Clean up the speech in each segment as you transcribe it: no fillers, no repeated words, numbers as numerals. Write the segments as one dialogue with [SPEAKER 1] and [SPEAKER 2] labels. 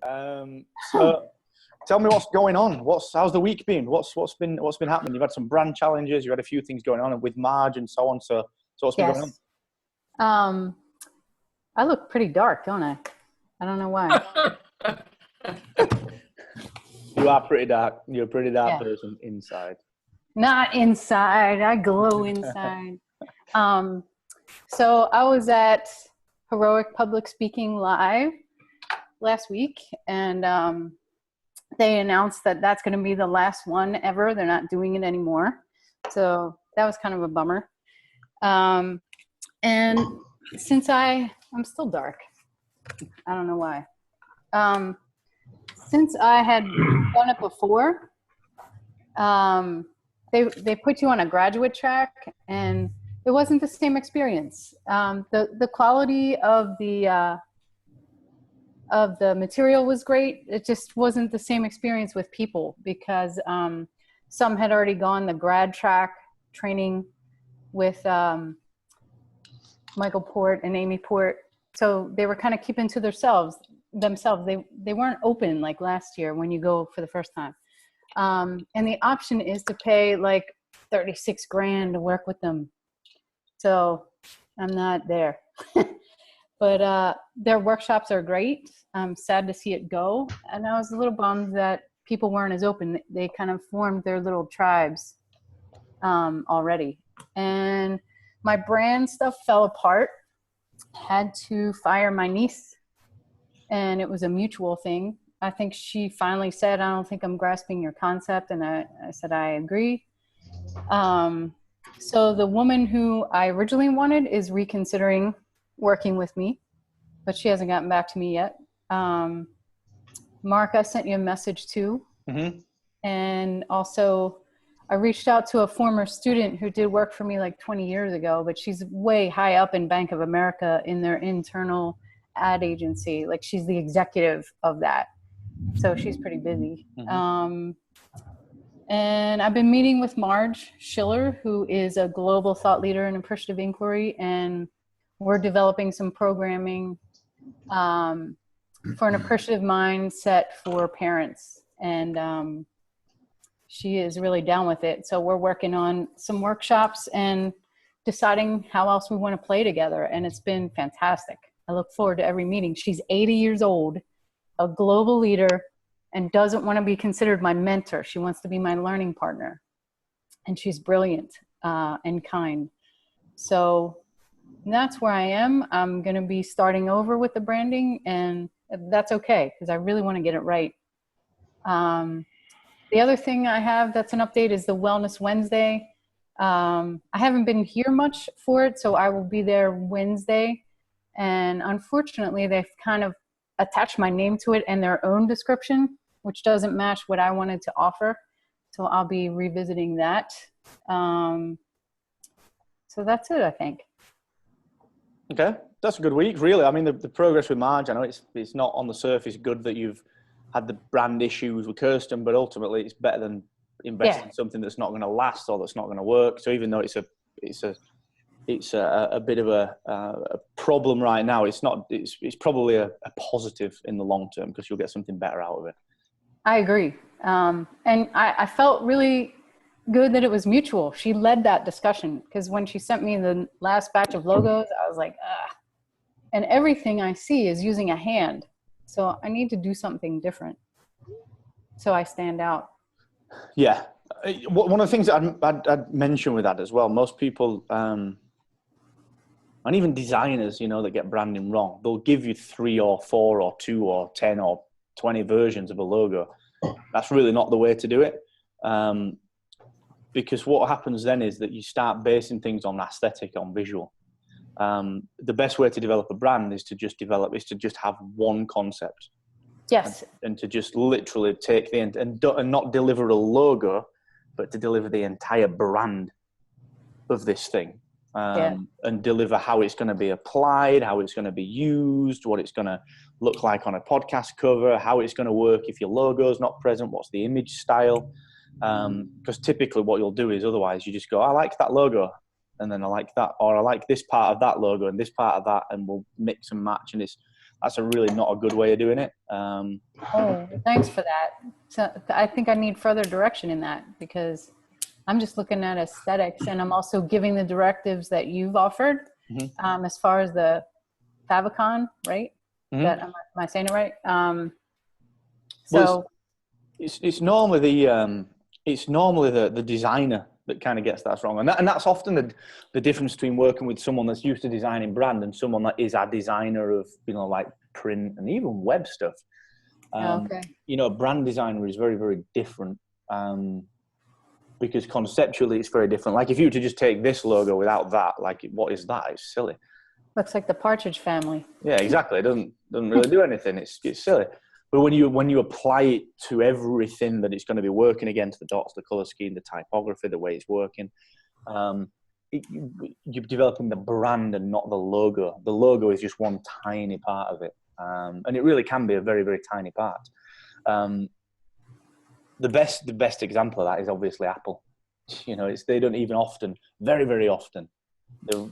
[SPEAKER 1] So tell me what's going on. How's the week been? What's been happening? You've had some brand challenges. You had a few things going on with Marge and so on. So what's been going
[SPEAKER 2] on? I look pretty dark, don't I? I don't know why.
[SPEAKER 1] You are pretty dark. You're a pretty dark person inside.
[SPEAKER 2] Not inside. I glow inside. So I was at Heroic Public Speaking Live last week, and they announced that that's going to be the last one ever. They're not doing it anymore. So that was kind of a bummer. And since I'm still dark. I don't know why. Since I had done it before, they put you on a graduate track, and it wasn't the same experience. The quality of the material was great. It just wasn't the same experience with people because some had already gone the grad track training with Michael Port and Amy Port. So they were kind of keeping to themselves. They weren't open like last year when you go for the first time. And the option is to pay like $36,000 to work with them. So I'm not there. But their workshops are great. I'm sad to see it go. And I was a little bummed that people weren't as open. They kind of formed their little tribes already. And my brand stuff fell apart. Had to fire my niece. And it was a mutual thing. I think she finally said, I don't think I'm grasping your concept. And I said, I agree. So the woman who I originally wanted is reconsidering working with me, but she hasn't gotten back to me yet. Mark, I sent you a message too. Mm-hmm. And also I reached out to a former student who did work for me like 20 years ago, but she's way high up in Bank of America in their internal ad agency. Like she's the executive of that. So she's pretty busy. Mm-hmm. And I've been meeting with Marge Schiller, who is a global thought leader in appreciative inquiry. And we're developing some programming for an appreciative mindset for parents. And she is really down with it. So we're working on some workshops and deciding how else we want to play together. And it's been fantastic. I look forward to every meeting. She's 80 years old, a global leader, and doesn't want to be considered my mentor. She wants to be my learning partner. And she's brilliant and kind. So that's where I am. I'm going to be starting over with the branding, and that's okay because I really want to get it right. The other thing I have that's an update is the Wellness Wednesday. I haven't been here much for it, so I will be there Wednesday. And unfortunately, they've kind of attached my name to it and their own description, which doesn't match what I wanted to offer. So I'll be revisiting that. So that's it, I think.
[SPEAKER 1] Okay, that's a good week, really. I mean, the progress with Marge, I know it's not on the surface good that you've had the brand issues with Kirsten, but ultimately it's better than investing in something that's not going to last or that's not going to work. So even though it's a bit of a problem right now, it's probably a positive in the long term because you'll get something better out of it.
[SPEAKER 2] I agree. And I felt really good that it was mutual. She led that discussion because when she sent me the last batch of logos, I was like, ah. And everything I see is using a hand. So I need to do something different so I stand out.
[SPEAKER 1] Yeah. One of the things that I'd mention with that as well, most people, and even designers, that get branding wrong, they'll give you 3 or 4 or 2 or 10 or 20 versions of a logo. That's really not the way to do it. Because what happens then is that you start basing things on aesthetic, on visual. The best way to develop a brand is to just have one concept.
[SPEAKER 2] Yes.
[SPEAKER 1] And to just literally take and not deliver a logo, but to deliver the entire brand of this thing. And deliver how it's going to be applied, how it's going to be used, what it's going to look like on a podcast cover, how it's going to work if your logo is not present, what's the image style. Because typically what you'll do is otherwise you just go, I like that logo, and then I like that, or I like this part of that logo and this part of that, and we'll mix and match, and that's a really not a good way of doing it.
[SPEAKER 2] Oh, thanks for that. So I think I need further direction in that, because I'm just looking at aesthetics, and I'm also giving the directives that you've offered, as far as the favicon, right? That am I saying it right?
[SPEAKER 1] Well,
[SPEAKER 2] So
[SPEAKER 1] it's normally the designer that kind of gets that wrong, and that's often the difference between working with someone that's used to designing brand and someone that is a designer of, you know, like print and even web stuff.
[SPEAKER 2] okay.
[SPEAKER 1] You know, a brand designer is very, very different, because conceptually it's very different. Like if you were to just take this logo without that, like what is that? It's silly.
[SPEAKER 2] Looks like the Partridge Family.
[SPEAKER 1] Yeah, exactly. It doesn't really do anything. It's silly. But when you apply it to everything that it's going to be working against, the dots, the color scheme, the typography, the way it's working, you're developing the brand and not the logo. The logo is just one tiny part of it, and it really can be a very, very tiny part. The best example of that is obviously Apple. You know, they don't even often, very, very often,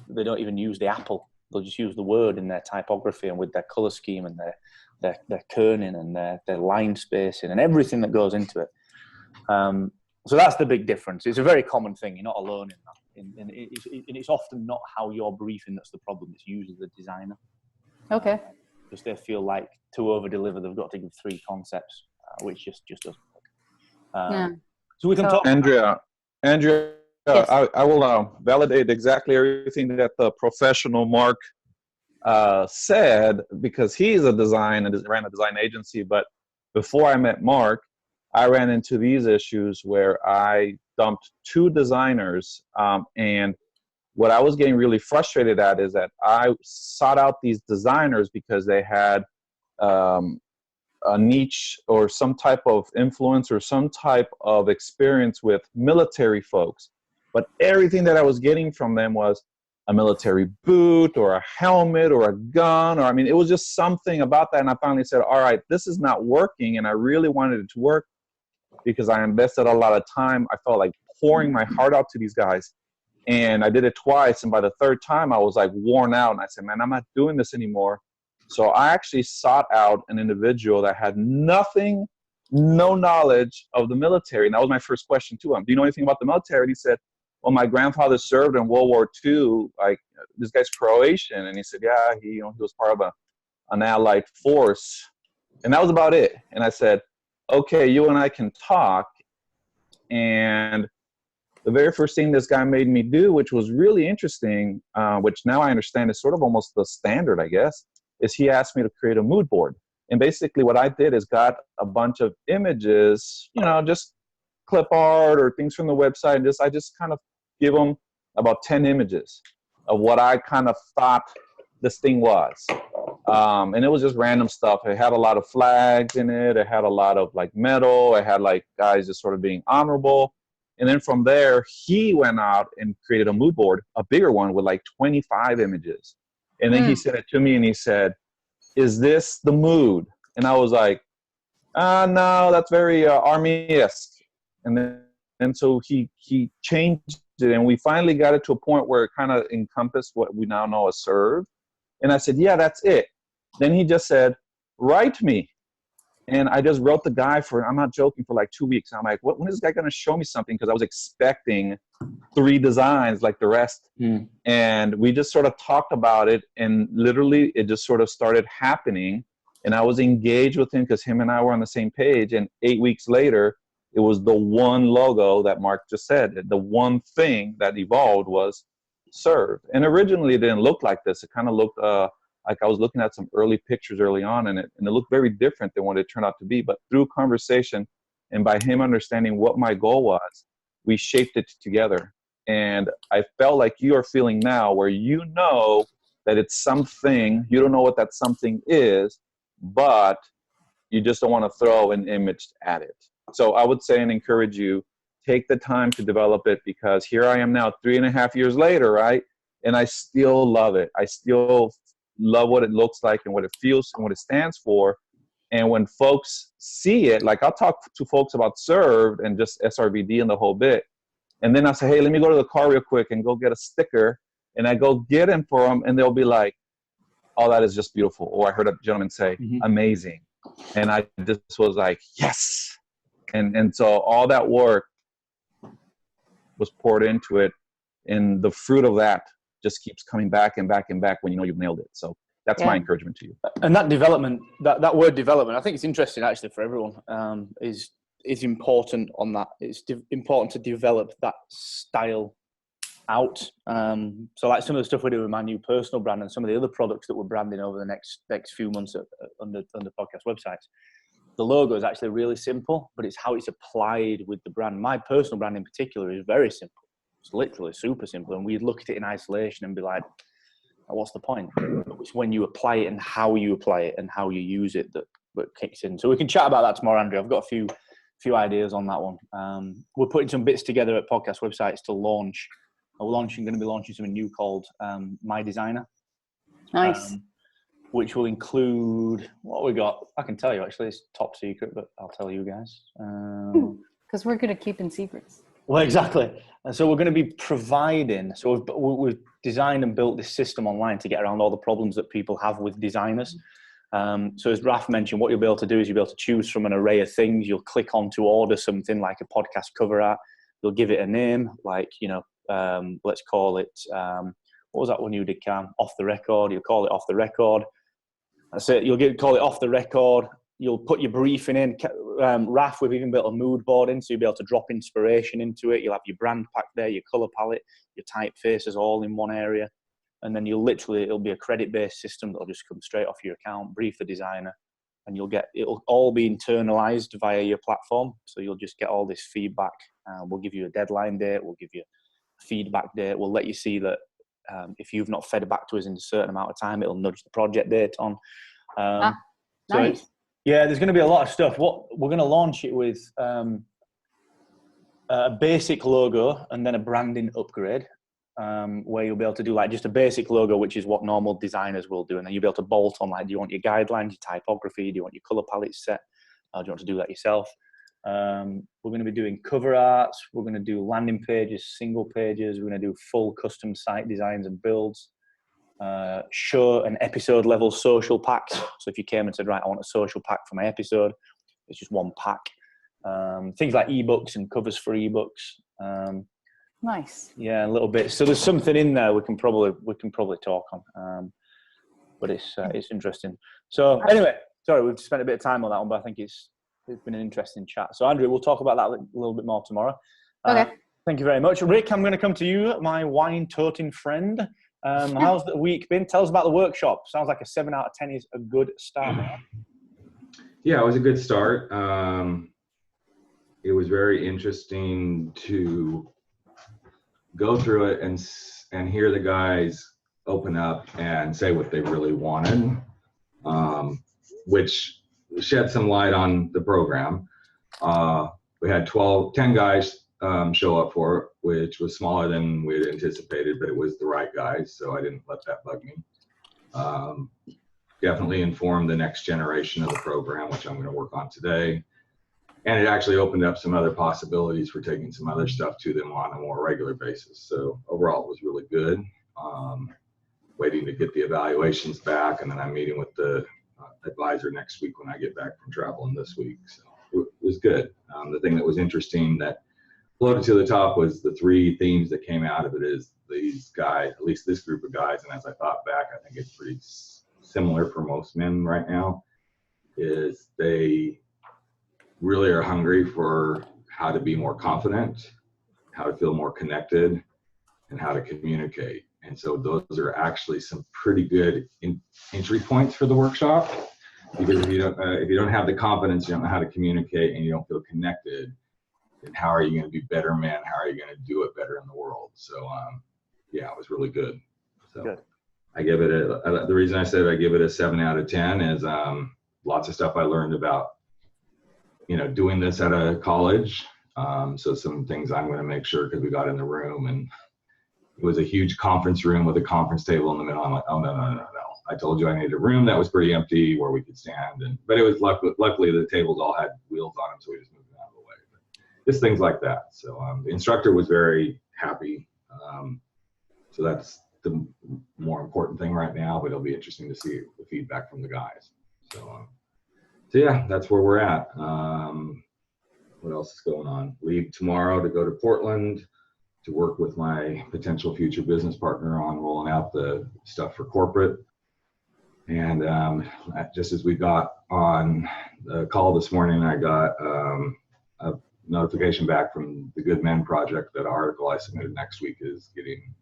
[SPEAKER 1] they don't even use the apple. They'll just use the word in their typography and with their color scheme and their kerning and their line spacing and everything that goes into it. So that's the big difference. It's a very common thing. You're not alone in that. And it's often not how you're briefing that's the problem. It's usually the designer.
[SPEAKER 2] Okay.
[SPEAKER 1] Because they feel like to over-deliver, they've got to give 3 concepts, which just doesn't work.
[SPEAKER 2] Yeah.
[SPEAKER 1] So we can talk.
[SPEAKER 3] Andrea,
[SPEAKER 2] Yes.
[SPEAKER 3] I will validate exactly everything that the professional Mark said, because he's a design and ran a design agency. But before I met Mark, I ran into these issues where I dumped 2 designers, and what I was getting really frustrated at is that I sought out these designers because they had a niche or some type of influence or some type of experience with military folks. But everything that I was getting from them was a military boot or a helmet or a gun, or I mean, it was just something about that. And I finally said, all right, this is not working. And I really wanted it to work because I invested a lot of time. I felt like pouring my heart out to these guys. And I did it twice. And by the 3rd time, I was like worn out. And I said, man, I'm not doing this anymore. So I actually sought out an individual that had no knowledge of the military. And that was my first question to him. Do you know anything about the military? And he said, well, my grandfather served in World War II. Like, this guy's Croatian. And he said, yeah, he was part of an allied force. And that was about it. And I said, okay, you and I can talk. And the very first thing this guy made me do, which was really interesting, which now I understand is sort of almost the standard, I guess, is he asked me to create a mood board. And basically what I did is got a bunch of images, you know, just clip art or things from the website. And I just kind of give them about 10 images of what I kind of thought this thing was. And it was just random stuff. It had a lot of flags in it. It had a lot of like metal. It had like guys just sort of being honorable. And then from there, he went out and created a mood board, a bigger one with like 25 images. And then he sent it to me and he said, is this the mood? And I was like, no, that's very Army-esque. And so he changed it, and we finally got it to a point where it kind of encompassed what we now know as serve. And I said, yeah, that's it. Then he just said, write me. And I just wrote the guy for, I'm not joking, for like 2 weeks. And I'm like, when is this guy going to show me something? Because I was expecting 3 designs like the rest. And we just sort of talked about it, and literally it just sort of started happening. And I was engaged with him because him and I were on the same page. And 8 weeks later, it was the one logo that Mark just said. The one thing that evolved was serve. And originally it didn't look like this. It kind of looked like I was looking at some early pictures early on, and it looked very different than what it turned out to be. But through conversation and by him understanding what my goal was, we shaped it together. And I felt like you are feeling now, where you know that it's something, you don't know what that something is, but you just don't want to throw an image at it. So I would say and encourage you, take the time to develop it, because here I am now 3.5 years later, right? And I still love it. I still love what it looks like and what it feels and what it stands for. And when folks see it, like I'll talk to folks about served and just SRVD and the whole bit. And then I say, hey, let me go to the car real quick and go get a sticker. And I go get them for them, and they'll be like, oh, that is just beautiful. Or I heard a gentleman say, amazing. And I just was like, yes. And so all that work was poured into it, and the fruit of that just keeps coming back and back and back when you know you've nailed it. So that's my encouragement to you.
[SPEAKER 1] And that development, that word development, I think it's interesting actually for everyone, is important on that. It's important to develop that style out. So like some of the stuff we do with my new personal brand and some of the other products that we're branding over the next few months under podcast websites, the logo is actually really simple, but it's how it's applied with the brand. My personal brand in particular is very simple. It's literally super simple. And we'd look at it in isolation and be like, what's the point? It's when you apply it and how you apply it and how you use it that kicks in. So we can chat about that tomorrow, Andrew. I've got a few ideas on that one. We're putting some bits together at podcast websites to launch. We're going to be launching something new called My Designer.
[SPEAKER 2] Nice.
[SPEAKER 1] Which will include what we got. I can tell you actually, it's top secret, but I'll tell you guys.
[SPEAKER 2] Because we're good at keeping secrets.
[SPEAKER 1] Well, exactly. And so we're going to be providing, so we've designed and built this system online to get around all the problems that people have with designers. So as Raf mentioned, what you'll be able to do is you'll be able to choose from an array of things. You'll click on to order something like a podcast cover art. You'll give it a name, like, let's call it, what was that one you did, Cam? Off the Record. You'll call it Off the Record. That's it. You'll call it Off the Record. You'll put your briefing in. Raf, we've even built a mood board in, so you'll be able to drop inspiration into it. You'll have your brand pack there, your colour palette, your typefaces all in one area. And then it'll be a credit-based system that'll just come straight off your account, brief the designer, and it'll all be internalized via your platform. So you'll just get all this feedback. We'll give you a deadline date. We'll give you a feedback date. We'll let you see that if you've not fed back to us in a certain amount of time, it'll nudge the project date on.
[SPEAKER 2] Nice.
[SPEAKER 1] Yeah, there's going to be a lot of stuff. What we're going to launch it with a basic logo and then a branding upgrade, where you'll be able to do like just a basic logo, which is what normal designers will do, and then you'll be able to bolt on like, do you want your guidelines, your typography, do you want your color palette set, do you want to do that yourself? We're going to be doing cover arts. We're going to do landing pages, single pages. We're going to do full custom site designs and builds. Show and episode level social packs. So if you came and said, right, I want a social pack for my episode, it's just one pack. Things like ebooks and covers for ebooks.
[SPEAKER 2] Nice.
[SPEAKER 1] Yeah, a little bit. So there's something in there we can probably talk on. But it's interesting. So anyway, sorry, we've spent a bit of time on that one, but I think it's been an interesting chat. So Andrew, we'll talk about that a little bit more tomorrow.
[SPEAKER 2] Okay.
[SPEAKER 1] Thank you very much. Rick, I'm going to come to you, my wine-toting friend. How's the week been? Tell us about the workshop. Sounds like a 7 out of 10 is a good start.
[SPEAKER 4] Yeah, it was a good start. It was very interesting to go through it and hear the guys open up and say what they really wanted, which shed some light on the program. We had 10 guys show up for it, which was smaller than we had anticipated, but it was the right guys, so I didn't let that bug me. Definitely informed the next generation of the program, which I'm going to work on today. And it actually opened up some other possibilities for taking some other stuff to them on a more regular basis. So overall, it was really good. Waiting to get the evaluations back, and then I'm meeting with the advisor next week when I get back from traveling this week. So it was good. The thing that was interesting that floated to the top was the 3 themes that came out of it is these guys, at least this group of guys, and as I thought back, I think it's pretty similar for most men right now, is they really are hungry for how to be more confident, how to feel more connected, and how to communicate. And so those are actually some pretty good entry points for the workshop, because if you don't have the confidence, you don't know how to communicate, and you don't feel connected, then how are you going to be better men? How are you going to do it better in the world? So yeah, it was really good. So good. I give it the reason I said I give it a 7 out of 10 is lots of stuff I learned about, doing this at a college. So some things I'm going to make sure, because we got in the room and it was a huge conference room with a conference table in the middle. I'm like, oh, no. I told you I needed a room that was pretty empty where we could stand. But it was luckily the tables all had wheels on them, so we just moved them out of the way. But just things like that. So the instructor was very happy. So that's the more important thing right now, but it'll be interesting to see the feedback from the guys. So So yeah, that's where we're at. What else is going on? Leave tomorrow to go to Portland to work with my potential future business partner on rolling out the stuff for corporate. And just as we got on the call this morning, I got a notification back from the Good Men Project that our article I submitted next week is getting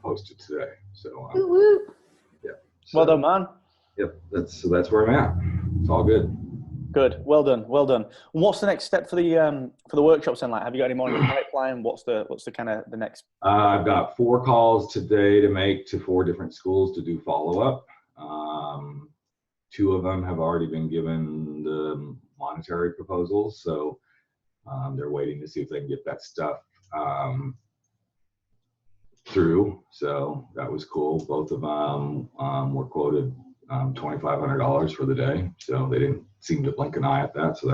[SPEAKER 4] posted today. So yeah. So,
[SPEAKER 1] well done, man.
[SPEAKER 4] Yep, that's where I'm at. It's all good.
[SPEAKER 1] Good. Well done. Well done. What's the next step for the workshops then? Like, have you got any more in your pipeline? What's the kind of the next?
[SPEAKER 4] I've got 4 calls today to make to 4 different schools to do follow-up. 2 of them have already been given the monetary proposals, so they're waiting to see if they can get that stuff through. So that was cool. Both of them were quoted $2,500 for the day, so they didn't seem to blink an eye at that. So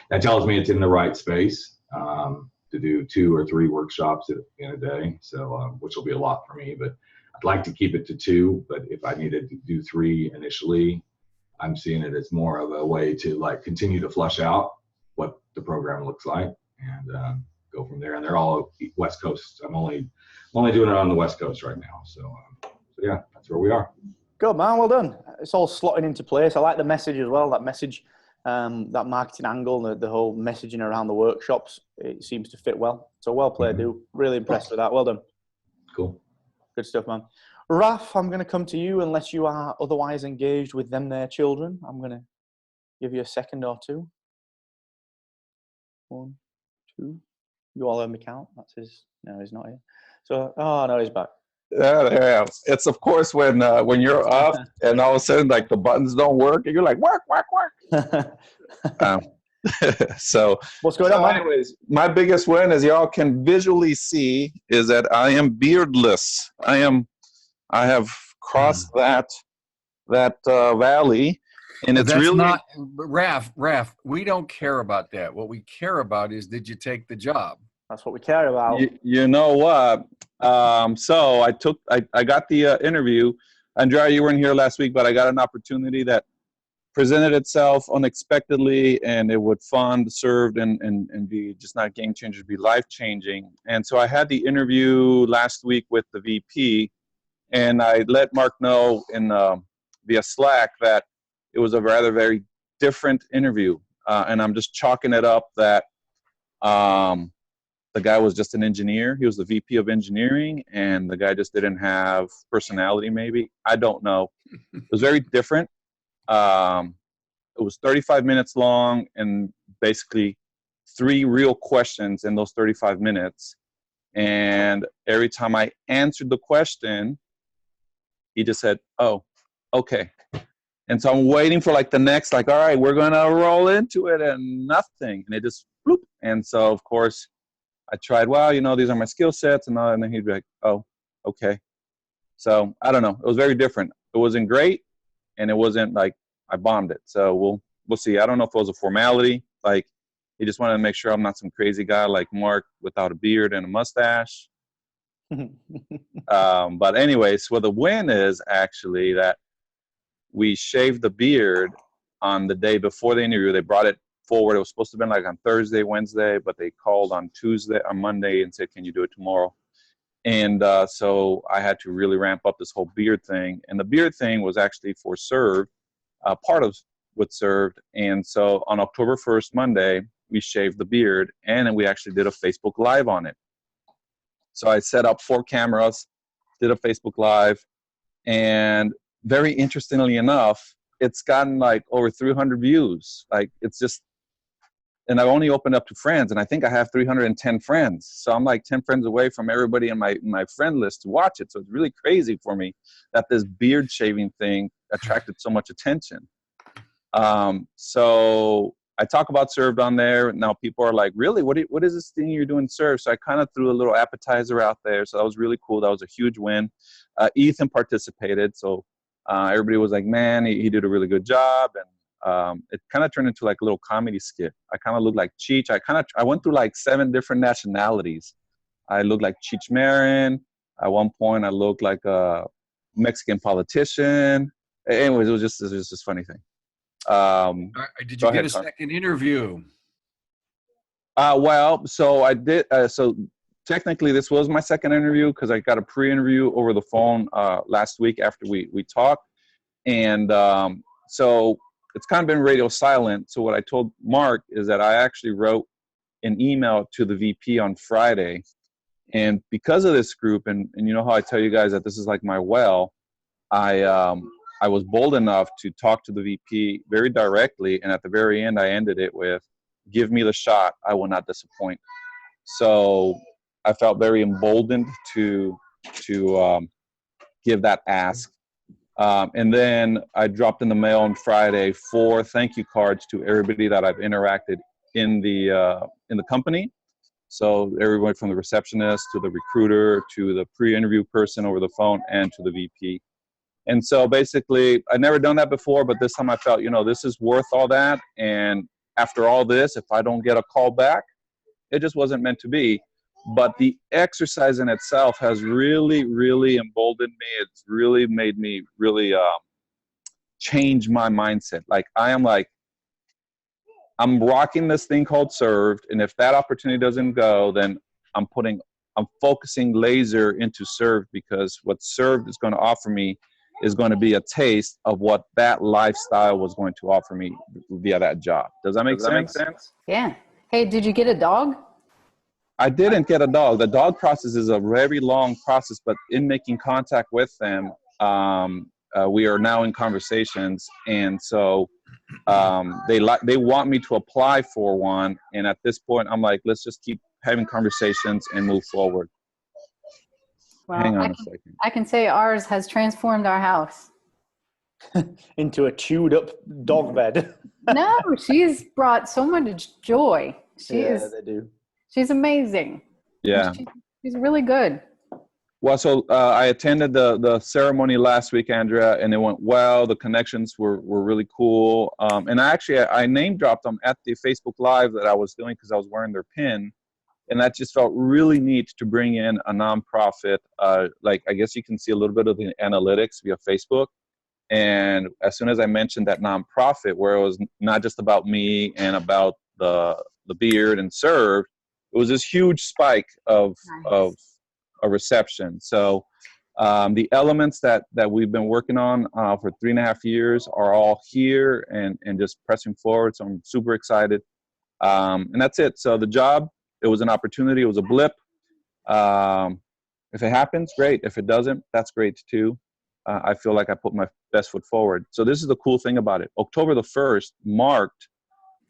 [SPEAKER 4] that tells me it's in the right space to do 2 or 3 workshops in a day. So which will be a lot for me, but I'd like to keep it to 2. But if I needed to do 3 initially, I'm seeing it as more of a way to like continue to flush out what the program looks like and go from there. And they're all West Coast. I'm only doing it on the West Coast right now. So yeah, that's where we are.
[SPEAKER 1] Good, man. Well done. It's all slotting into place. I like the message as well. That message, that marketing angle, the whole messaging around the workshops, it seems to fit well. So well played, dude. Really impressed with that. Well done.
[SPEAKER 4] Cool.
[SPEAKER 1] Good stuff, man. Raf, I'm going to come to you unless you are otherwise engaged with them, their children. I'm going to give you a second or 2. 1, 2. You all heard me count. That's his. No, he's not here. So, oh no, he's back.
[SPEAKER 3] Yeah. It's of course when you're up and all of a sudden like the buttons don't work and you're like work. So
[SPEAKER 1] what's going on, man?
[SPEAKER 3] Anyways, my biggest win, as y'all can visually see, is that I am beardless. I have crossed that valley, and it's
[SPEAKER 5] that's
[SPEAKER 3] really
[SPEAKER 5] not Raf. We don't care about that. What we care about is, did you take the job?
[SPEAKER 1] That's what we care about.
[SPEAKER 3] You know what? So I got the interview. Andrea, you weren't here last week, but I got an opportunity that presented itself unexpectedly, and it would fund, served, and be just not game changer, be life changing. And so I had the interview last week with the VP, and I let Mark know in via Slack that it was a rather very different interview, and I'm just chalking it up that the guy was just an engineer. He was the VP of engineering, and the guy just didn't have personality, maybe. I don't know. It was very different. It was 35 minutes long and basically 3 real questions in those 35 minutes. And every time I answered the question, he just said, oh, okay. And so I'm waiting for like the next, like, all right, we're going to roll into it, and nothing. And it just, bloop. And so, of course, I tried, well, these are my skill sets. And then he'd be like, oh, okay. So I don't know. It was very different. It wasn't great. And it wasn't like I bombed it. So we'll see. I don't know if it was a formality. Like he just wanted to make sure I'm not some crazy guy like Mark without a beard and a mustache. But anyways, well, the win is actually that we shaved the beard on the day before the interview. They brought it forward. It was supposed to have been like on Thursday, Wednesday, but they called on Monday and said, can you do it tomorrow? And so I had to really ramp up this whole beard thing. And the beard thing was actually for Served, part of what Served. And so on October 1st, Monday, we shaved the beard, and then we actually did a Facebook Live on it. So I set up 4 cameras, did a Facebook Live, and very interestingly enough, it's gotten like over 300 views. Like it's just, and I've only opened up to friends, and I think I have 310 friends. So I'm like 10 friends away from everybody in my friend list to watch it. So it's really crazy for me that this beard shaving thing attracted so much attention. So I talk about Served on there. Now people are like, really? What is this thing you're doing Served? So I kind of threw a little appetizer out there. So that was really cool. That was a huge win. Ethan participated. So everybody was like, man, he did a really good job. And it kind of turned into like a little comedy skit. I kind of looked like Cheech. I went through like 7 different nationalities. I looked like Cheech Marin. At one point, I looked like a Mexican politician. Anyways, it was just a funny thing.
[SPEAKER 5] Did you get a second interview?
[SPEAKER 3] Well, so I did. So technically, this was my second interview because I got a pre-interview over the phone last week after we talked, and so it's kind of been radio silent. So what I told Mark is that I actually wrote an email to the VP on Friday, and because of this group, and you know how I tell you guys that this is like my well, I was bold enough to talk to the VP very directly, and at the very end, I ended it with, "Give me the shot. I will not disappoint." So I felt very emboldened to give that ask. And then I dropped in the mail on Friday 4 thank you cards to everybody that I've interacted in the company. So everyone from the receptionist to the recruiter to the pre-interview person over the phone and to the VP. And so basically, I'd never done that before, but this time I felt, this is worth all that. And after all this, if I don't get a call back, it just wasn't meant to be. But the exercise in itself has really, really emboldened me. It's really made me really change my mindset. I'm rocking this thing called Served. And if that opportunity doesn't go, then I'm focusing laser into Served, because what Served is going to offer me is going to be a taste of what that lifestyle was going to offer me via that job. Does that make sense?
[SPEAKER 2] Yeah. Hey, did you get a dog?
[SPEAKER 3] I didn't get a dog. The dog process is a very long process, but in making contact with them, we are now in conversations. And so they want me to apply for one. And at this point, I'm like, let's just keep having conversations and move forward.
[SPEAKER 2] Well,
[SPEAKER 3] Hang on a second.
[SPEAKER 2] I can say ours has transformed our house.
[SPEAKER 1] Into a chewed up dog bed.
[SPEAKER 2] No, she's brought so much joy.
[SPEAKER 1] They do.
[SPEAKER 2] She's amazing.
[SPEAKER 3] Yeah.
[SPEAKER 2] She's really good.
[SPEAKER 3] Well, so I attended the ceremony last week, Andrea, and it went well. The connections were really cool. And I name dropped them at the Facebook Live that I was doing because I was wearing their pin. And that just felt really neat to bring in a nonprofit. I guess you can see a little bit of the analytics via Facebook. And as soon as I mentioned that nonprofit, where it was not just about me and about the beard and Served, it was this huge spike of a reception. So the elements that we've been working on for 3.5 years are all here and just pressing forward. So I'm super excited. And that's it. So the job, it was an opportunity. It was a blip. If it happens, great. If it doesn't, that's great too. I feel like I put my best foot forward. So this is the cool thing about it. October the 1st marked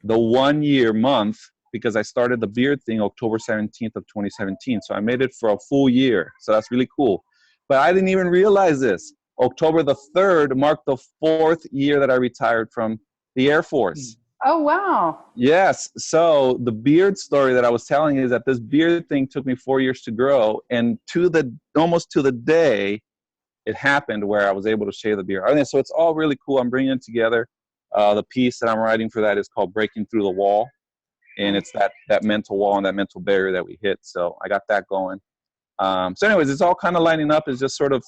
[SPEAKER 3] the 1-year month, because I started the beard thing October 17th of 2017. So I made it for a full year. So that's really cool. But I didn't even realize this. October the 3rd marked the 4th year that I retired from the Air Force.
[SPEAKER 2] Oh, wow.
[SPEAKER 3] Yes. So the beard story that I was telling is that this beard thing took me 4 years to grow. And almost to the day, it happened where I was able to shave the beard. And so it's all really cool. I'm bringing it together. The piece that I'm writing for that is called Breaking Through the Wall. And it's that mental wall and that mental barrier that we hit. So I got that going. So anyways, it's all kind of lining up. It's just sort of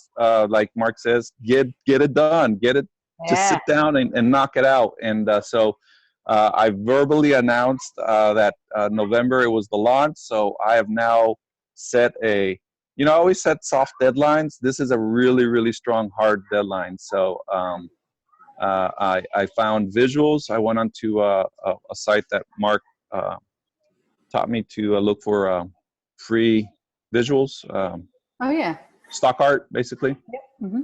[SPEAKER 3] like Mark says, get it done. Get it. Just sit down and knock it out. And so I verbally announced that November it was the launch. So I have now set I always set soft deadlines. This is a really, really strong, hard deadline. So I found visuals. I went onto a site that Mark taught me to look for free visuals.
[SPEAKER 2] Oh, yeah.
[SPEAKER 3] Stock art, basically.
[SPEAKER 2] Yep. Mm-hmm.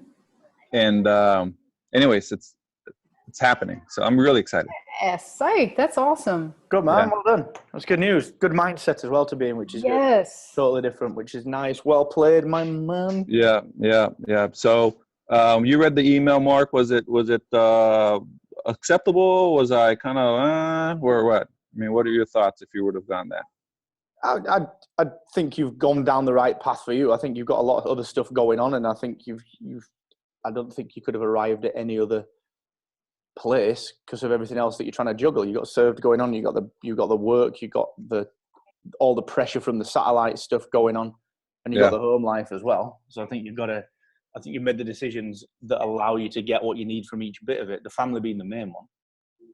[SPEAKER 3] And anyways, it's happening. So I'm really excited.
[SPEAKER 2] Yeah, psych. That's awesome.
[SPEAKER 1] Good, man. Yeah. Well done. That's good news. Good mindset as well to be in, which is good. Totally different, which is nice. Well played, my man.
[SPEAKER 3] Yeah. So you read the email, Mark. Was it acceptable? Was I kind of or what? I mean, what are your thoughts if you would have done that?
[SPEAKER 1] I think you've gone down the right path for you. I think you've got a lot of other stuff going on, and I think I don't think you could have arrived at any other place because of everything else that you're trying to juggle. You got Served going on. You got the work. You got all the pressure from the satellite stuff going on, and you got the home life as well. So I think you've made the decisions that allow you to get what you need from each bit of it. The family being the main one.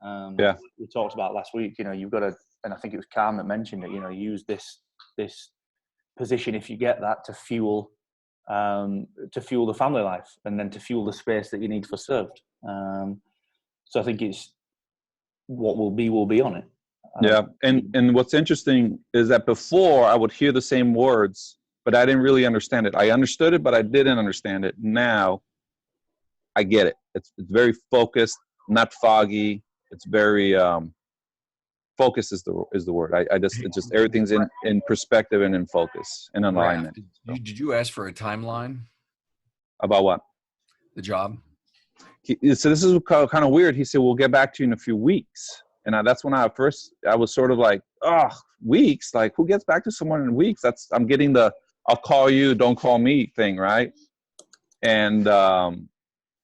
[SPEAKER 3] Yeah.
[SPEAKER 1] We talked about last week, you've got to, and I think it was Calm that mentioned it, use this position, if you get that, to fuel the family life, and then to fuel the space that you need for served. So I think it's what will be on it.
[SPEAKER 3] Yeah. And what's interesting is that before I would hear the same words, but I didn't really understand it. I understood it, but I didn't understand it. Now I get it. It's very focused, not foggy. It's very focus is the word. It's just everything's in perspective and in focus and in alignment.
[SPEAKER 5] Did you ask for a timeline
[SPEAKER 3] About what?
[SPEAKER 5] The job.
[SPEAKER 3] So this is kind of weird. He said, "We'll get back to you in a few weeks." And that's when I was sort of like, "Oh, weeks? Like, who gets back to someone in weeks?" I'm getting the "I'll call you, don't call me" thing, right? And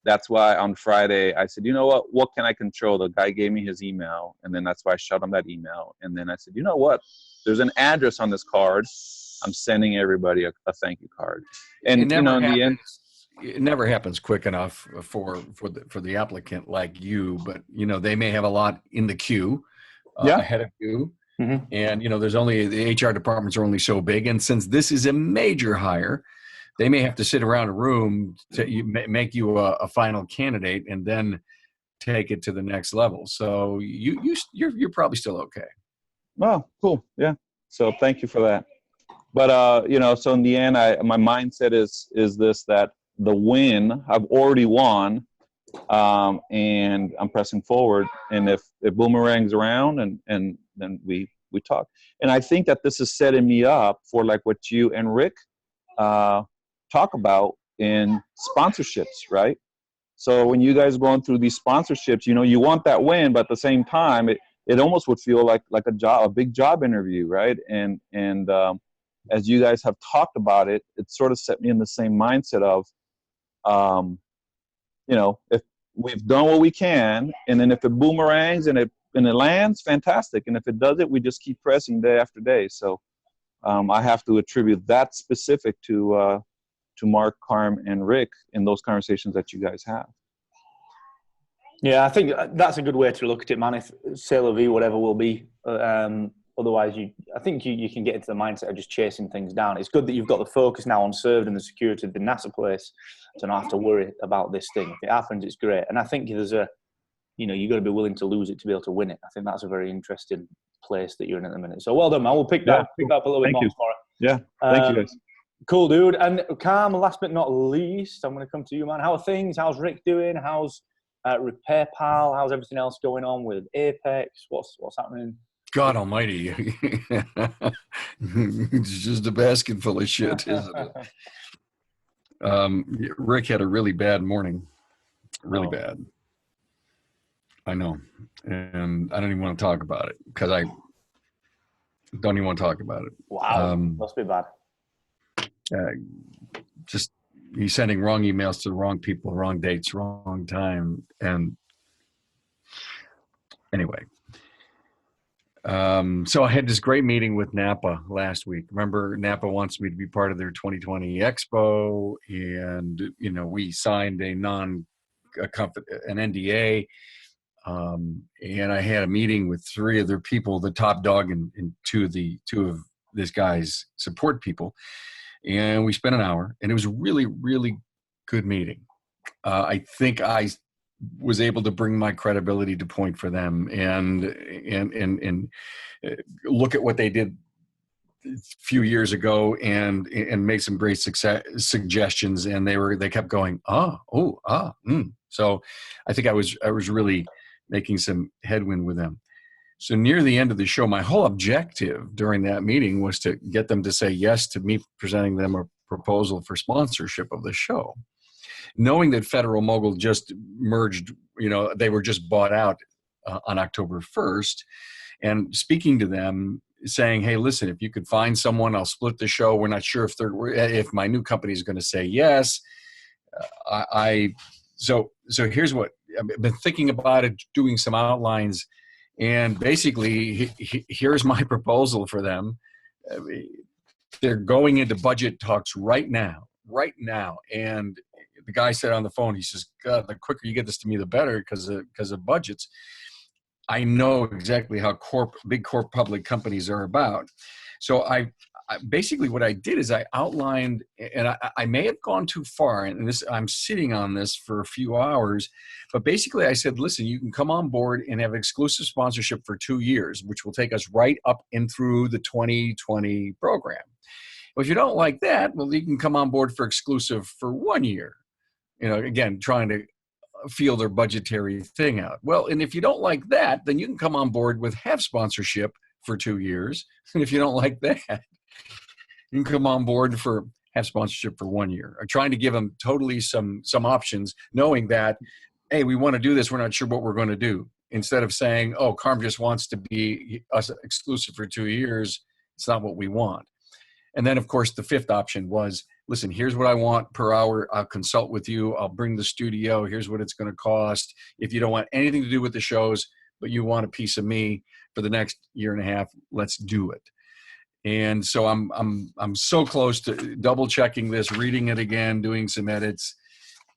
[SPEAKER 3] that's why on Friday I said, "You know what? What can I control?" The guy gave me his email, and then that's why I shot him that email. And then I said, "You know what? There's an address on this card. I'm sending everybody a thank you card." And in the end,
[SPEAKER 5] it never happens quick enough for the applicant like you, but they may have a lot in the queue ahead of you.
[SPEAKER 1] Mm-hmm.
[SPEAKER 5] And there's only, the HR departments are only so big, and since this is a major hire, they may have to sit around a room to make you a final candidate and then take it to the next level. So you're probably still okay.
[SPEAKER 3] Oh, cool. Yeah. So thank you for that. But so in the end, my mindset is this, that the win, I've already won, and I'm pressing forward. And if it boomerangs around, and then we talk. And I think that this is setting me up for like what you and Rick talk about in sponsorships, right? So when you guys are going through these sponsorships, you want that win, but at the same time, it almost would feel like a big job interview, right? And as you guys have talked about it, it sort of set me in the same mindset of, if we've done what we can, and then if it boomerangs and it lands, fantastic. And if it doesn't, we just keep pressing day after day. So I have to attribute that specific to Mark, Carm, and Rick in those conversations that you guys have.
[SPEAKER 1] Yeah, I think that's a good way to look at it, man. If c'est la vie, whatever will be. Otherwise, I think you can get into the mindset of just chasing things down. It's good that you've got the focus now on served and the security of the NASA place to not have to worry about this thing. If it happens, it's great. And I think there's you've got to be willing to lose it to be able to win it. I think that's a very interesting place that you're in at the minute. So well done, man. We'll pick that up a little bit more tomorrow.
[SPEAKER 3] Yeah, thank you guys.
[SPEAKER 1] Cool, dude. And Calm, last but not least, I'm going to come to you, man. How are things? How's Rick doing? How's Repair Pal? How's everything else going on with Apex? What's happening?
[SPEAKER 5] God almighty. It's just a basket full of shit, isn't it? Rick had a really bad morning. Really bad. I know. And I don't even want to talk about it because I don't even want to talk about it.
[SPEAKER 1] Wow. Must be bad.
[SPEAKER 5] Just he's sending wrong emails to the wrong people, wrong dates, wrong time. And anyway, so I had this great meeting with Napa last week. Remember, Napa wants me to be part of their 2020 Expo, and we signed an NDA, and I had a meeting with three of their people, the top dog and two of this guy's support people, and we spent an hour, and it was a really, really good meeting. I think I was able to bring my credibility to point for them and look at what they did a few years ago and make some great suggestions. And they kept going, So I think I was really making some headwind with them. So near the end of the show, my whole objective during that meeting was to get them to say yes to me presenting them a proposal for sponsorship of the show. Knowing that Federal Mogul just merged, they were just bought out on October 1st, and speaking to them, saying, "Hey, listen, if you could find someone, I'll split the show. We're not sure if my new company is going to say yes." So here's what I've been thinking about it, doing some outlines, and basically here's my proposal for them. They're going into budget talks right now, and the guy said on the phone, he says, "God, the quicker you get this to me, the better, because of budgets." I know exactly how big corp public companies are about. So I basically what I did is I outlined, and I may have gone too far, and this I'm sitting on this for a few hours, but basically I said, listen, you can come on board and have exclusive sponsorship for 2 years, which will take us right up and through the 2020 program. Well, if you don't like that, well, you can come on board for exclusive for 1 year. Again, trying to feel their budgetary thing out. Well, and if you don't like that, then you can come on board with half sponsorship for 2 years. And if you don't like that, you can come on board for half sponsorship for 1 year. I'm trying to give them totally some options, knowing that, hey, we want to do this. We're not sure what we're going to do. Instead of saying, oh, Carm just wants to be us exclusive for 2 years. It's not what we want. And then, of course, the fifth option was, listen, here's what I want per hour. I'll consult with you. I'll bring the studio. Here's what it's going to cost. If you don't want anything to do with the shows, but you want a piece of me for the next year and a half, let's do it. And so I'm so close to double checking this, reading it again, doing some edits.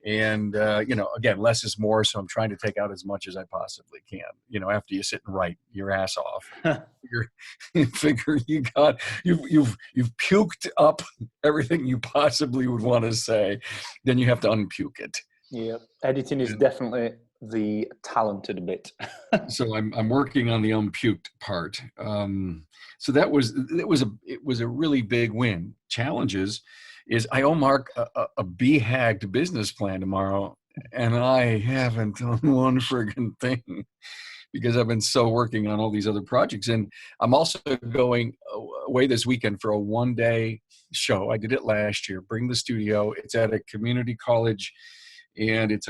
[SPEAKER 5] And, again, less is more. So I'm trying to take out as much as I possibly can. After you sit and write your ass off, you figure you've puked up everything you possibly would want to say. Then you have to unpuke it.
[SPEAKER 1] Yeah. Editing is definitely the talented bit.
[SPEAKER 5] So I'm working on the unpuked part. So it was a really big win. Challenges is I owe Mark a BHAG'd business plan tomorrow, and I haven't done one friggin' thing because I've been so working on all these other projects. And I'm also going away this weekend for a 1-day show. I did it last year. Bring the studio. It's at a community college, and it's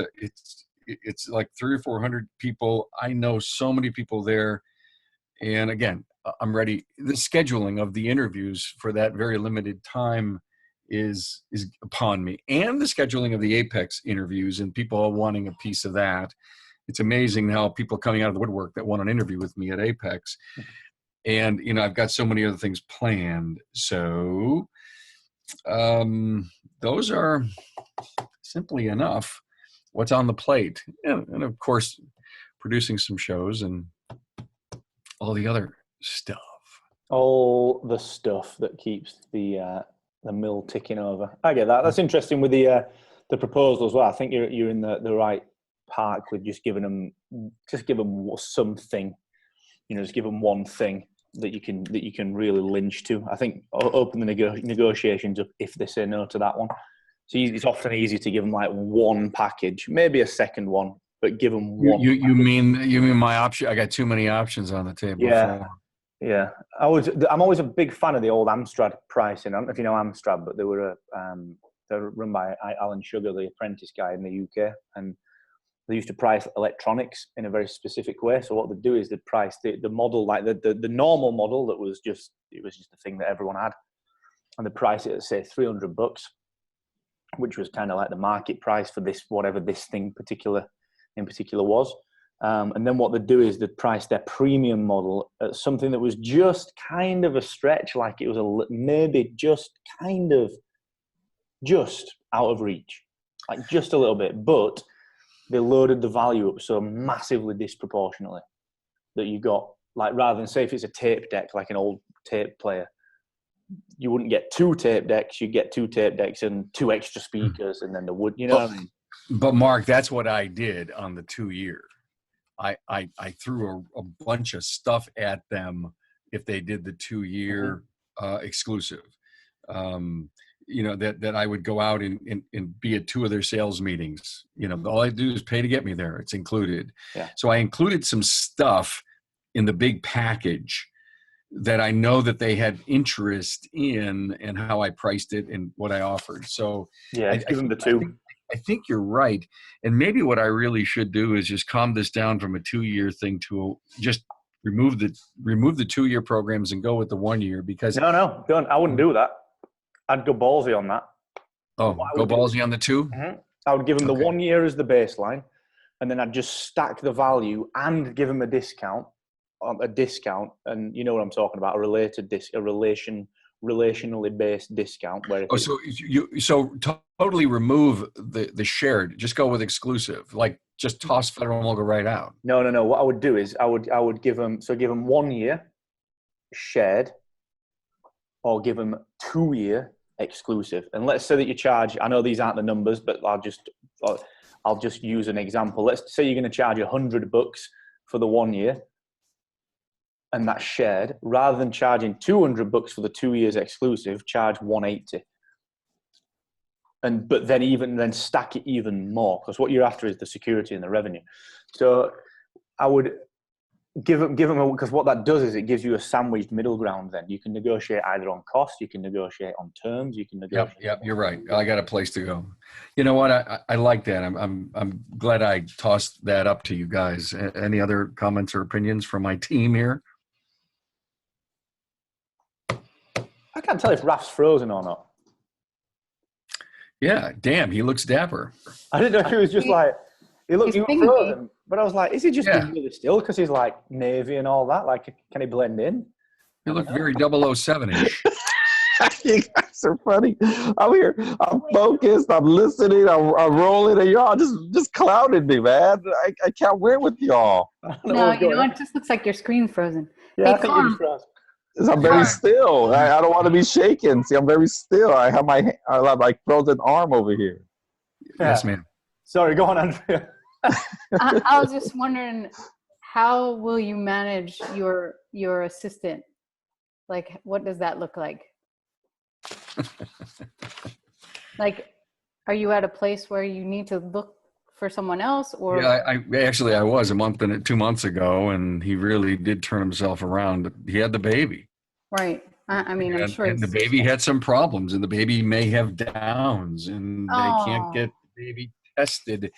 [SPEAKER 5] like 300 or 400 people. I know so many people there. And again, I'm ready. The scheduling of the interviews for that very limited time is upon me, and the scheduling of the Apex interviews and people wanting a piece of that. It's amazing how people coming out of the woodwork that want an interview with me at Apex. And, I've got so many other things planned. So those are simply enough what's on the plate. And of course, producing some shows and all the other stuff.
[SPEAKER 1] All the stuff that keeps the mill ticking over. I get that. That's interesting with the proposal as well. I think you're in the right park with just give them something. Just give them one thing that you can really lynch to. I think open the negotiations up if they say no to that one. So it's often easy to give them like one package, maybe a second one, but give them one.
[SPEAKER 5] You mean my option? I got too many options on the table.
[SPEAKER 1] Yeah. I'm always a big fan of the old Amstrad pricing. I don't know if you know Amstrad, but they're run by Alan Sugar, the apprentice guy in the UK, and they used to price electronics in a very specific way. So what they do is they price the model, like the normal model that was just the thing that everyone had, and they price it at say $300, which was kind of like the market price for this, whatever this thing in particular was. And then what they do is they price their premium model at something that was just kind of a stretch, like it was maybe just out of reach, like just a little bit, but they loaded the value up so massively disproportionately that you got, like, rather than say if it's a tape deck, like an old tape player, you wouldn't get 2 tape decks, you get 2 tape decks and 2 extra speakers, and then the wood, what I mean?
[SPEAKER 5] But Mark, that's what I did on the 2 year. I threw a bunch of stuff at them if they did the 2 year exclusive. That I would go out and be at 2 of their sales meetings. All I do is pay to get me there. It's included. Yeah. So I included some stuff in the big package that I know that they had interest in, and how I priced it and what I offered. So
[SPEAKER 1] yeah, give them the 2.
[SPEAKER 5] I think you're right. And maybe what I really should do is just calm this down from a 2-year thing to just remove the 2 year programs and go with the 1 year, because
[SPEAKER 1] no, don't. I wouldn't do that. I'd go ballsy on that.
[SPEAKER 5] Oh, go ballsy on the 2?
[SPEAKER 1] Mm-hmm. I would give them the 1 year as the baseline, and then I'd just stack the value and give them a discount, and you know what I'm talking about, a relation relationally based discount. Where
[SPEAKER 5] Oh, so totally remove the shared. Just go with exclusive. Like just toss Federal and Logo right out.
[SPEAKER 1] No. What I would do is I would give them 1 year shared, or give them 2 year exclusive. And let's say that you charge. I know these aren't the numbers, but I'll just use an example. Let's say you're going to charge $100 for the 1 year, and that's shared. Rather than charging $200 for the 2 years exclusive, charge $180. But then stack it even more, because what you're after is the security and the revenue. So I would give them, because what that does is it gives you a sandwiched middle ground. Then you can negotiate either on cost, you can negotiate on terms, you can negotiate.
[SPEAKER 5] Yep, you're right. I got a place to go. You know what? I like that. I'm glad I tossed that up to you guys. Any other comments or opinions from my team here?
[SPEAKER 1] I can't tell if Raf's frozen or not.
[SPEAKER 5] Yeah, damn, he looks dapper.
[SPEAKER 1] I didn't know if he was just like, he looked frozen, but I was like, is he just being really still because he's like Navy and all that? Like, can he blend in?
[SPEAKER 5] You look very 007-ish.
[SPEAKER 3] You guys are funny. I'm here. I'm focused. I'm listening. I'm rolling, and y'all just clouded me, man. I can't win with y'all.
[SPEAKER 2] No, you know, it just looks like your screen's frozen.
[SPEAKER 1] Yeah,
[SPEAKER 2] hey,
[SPEAKER 1] I think you're frozen.
[SPEAKER 3] I'm very still. I don't want to be shaken. See, I'm very still. I have my frozen arm over here.
[SPEAKER 5] Yes, ma'am.
[SPEAKER 1] Sorry, go on, Andrea.
[SPEAKER 2] I was just wondering, how will you manage your assistant? Like, what does that look like? Like, are you at a place where you need to look for someone else? Or
[SPEAKER 5] Yeah, I was 2 months ago, and he really did turn himself around. He had the baby.
[SPEAKER 2] Right. I mean, I'm sure.
[SPEAKER 5] And the baby had some problems, and the baby may have Downs, and they can't get the baby tested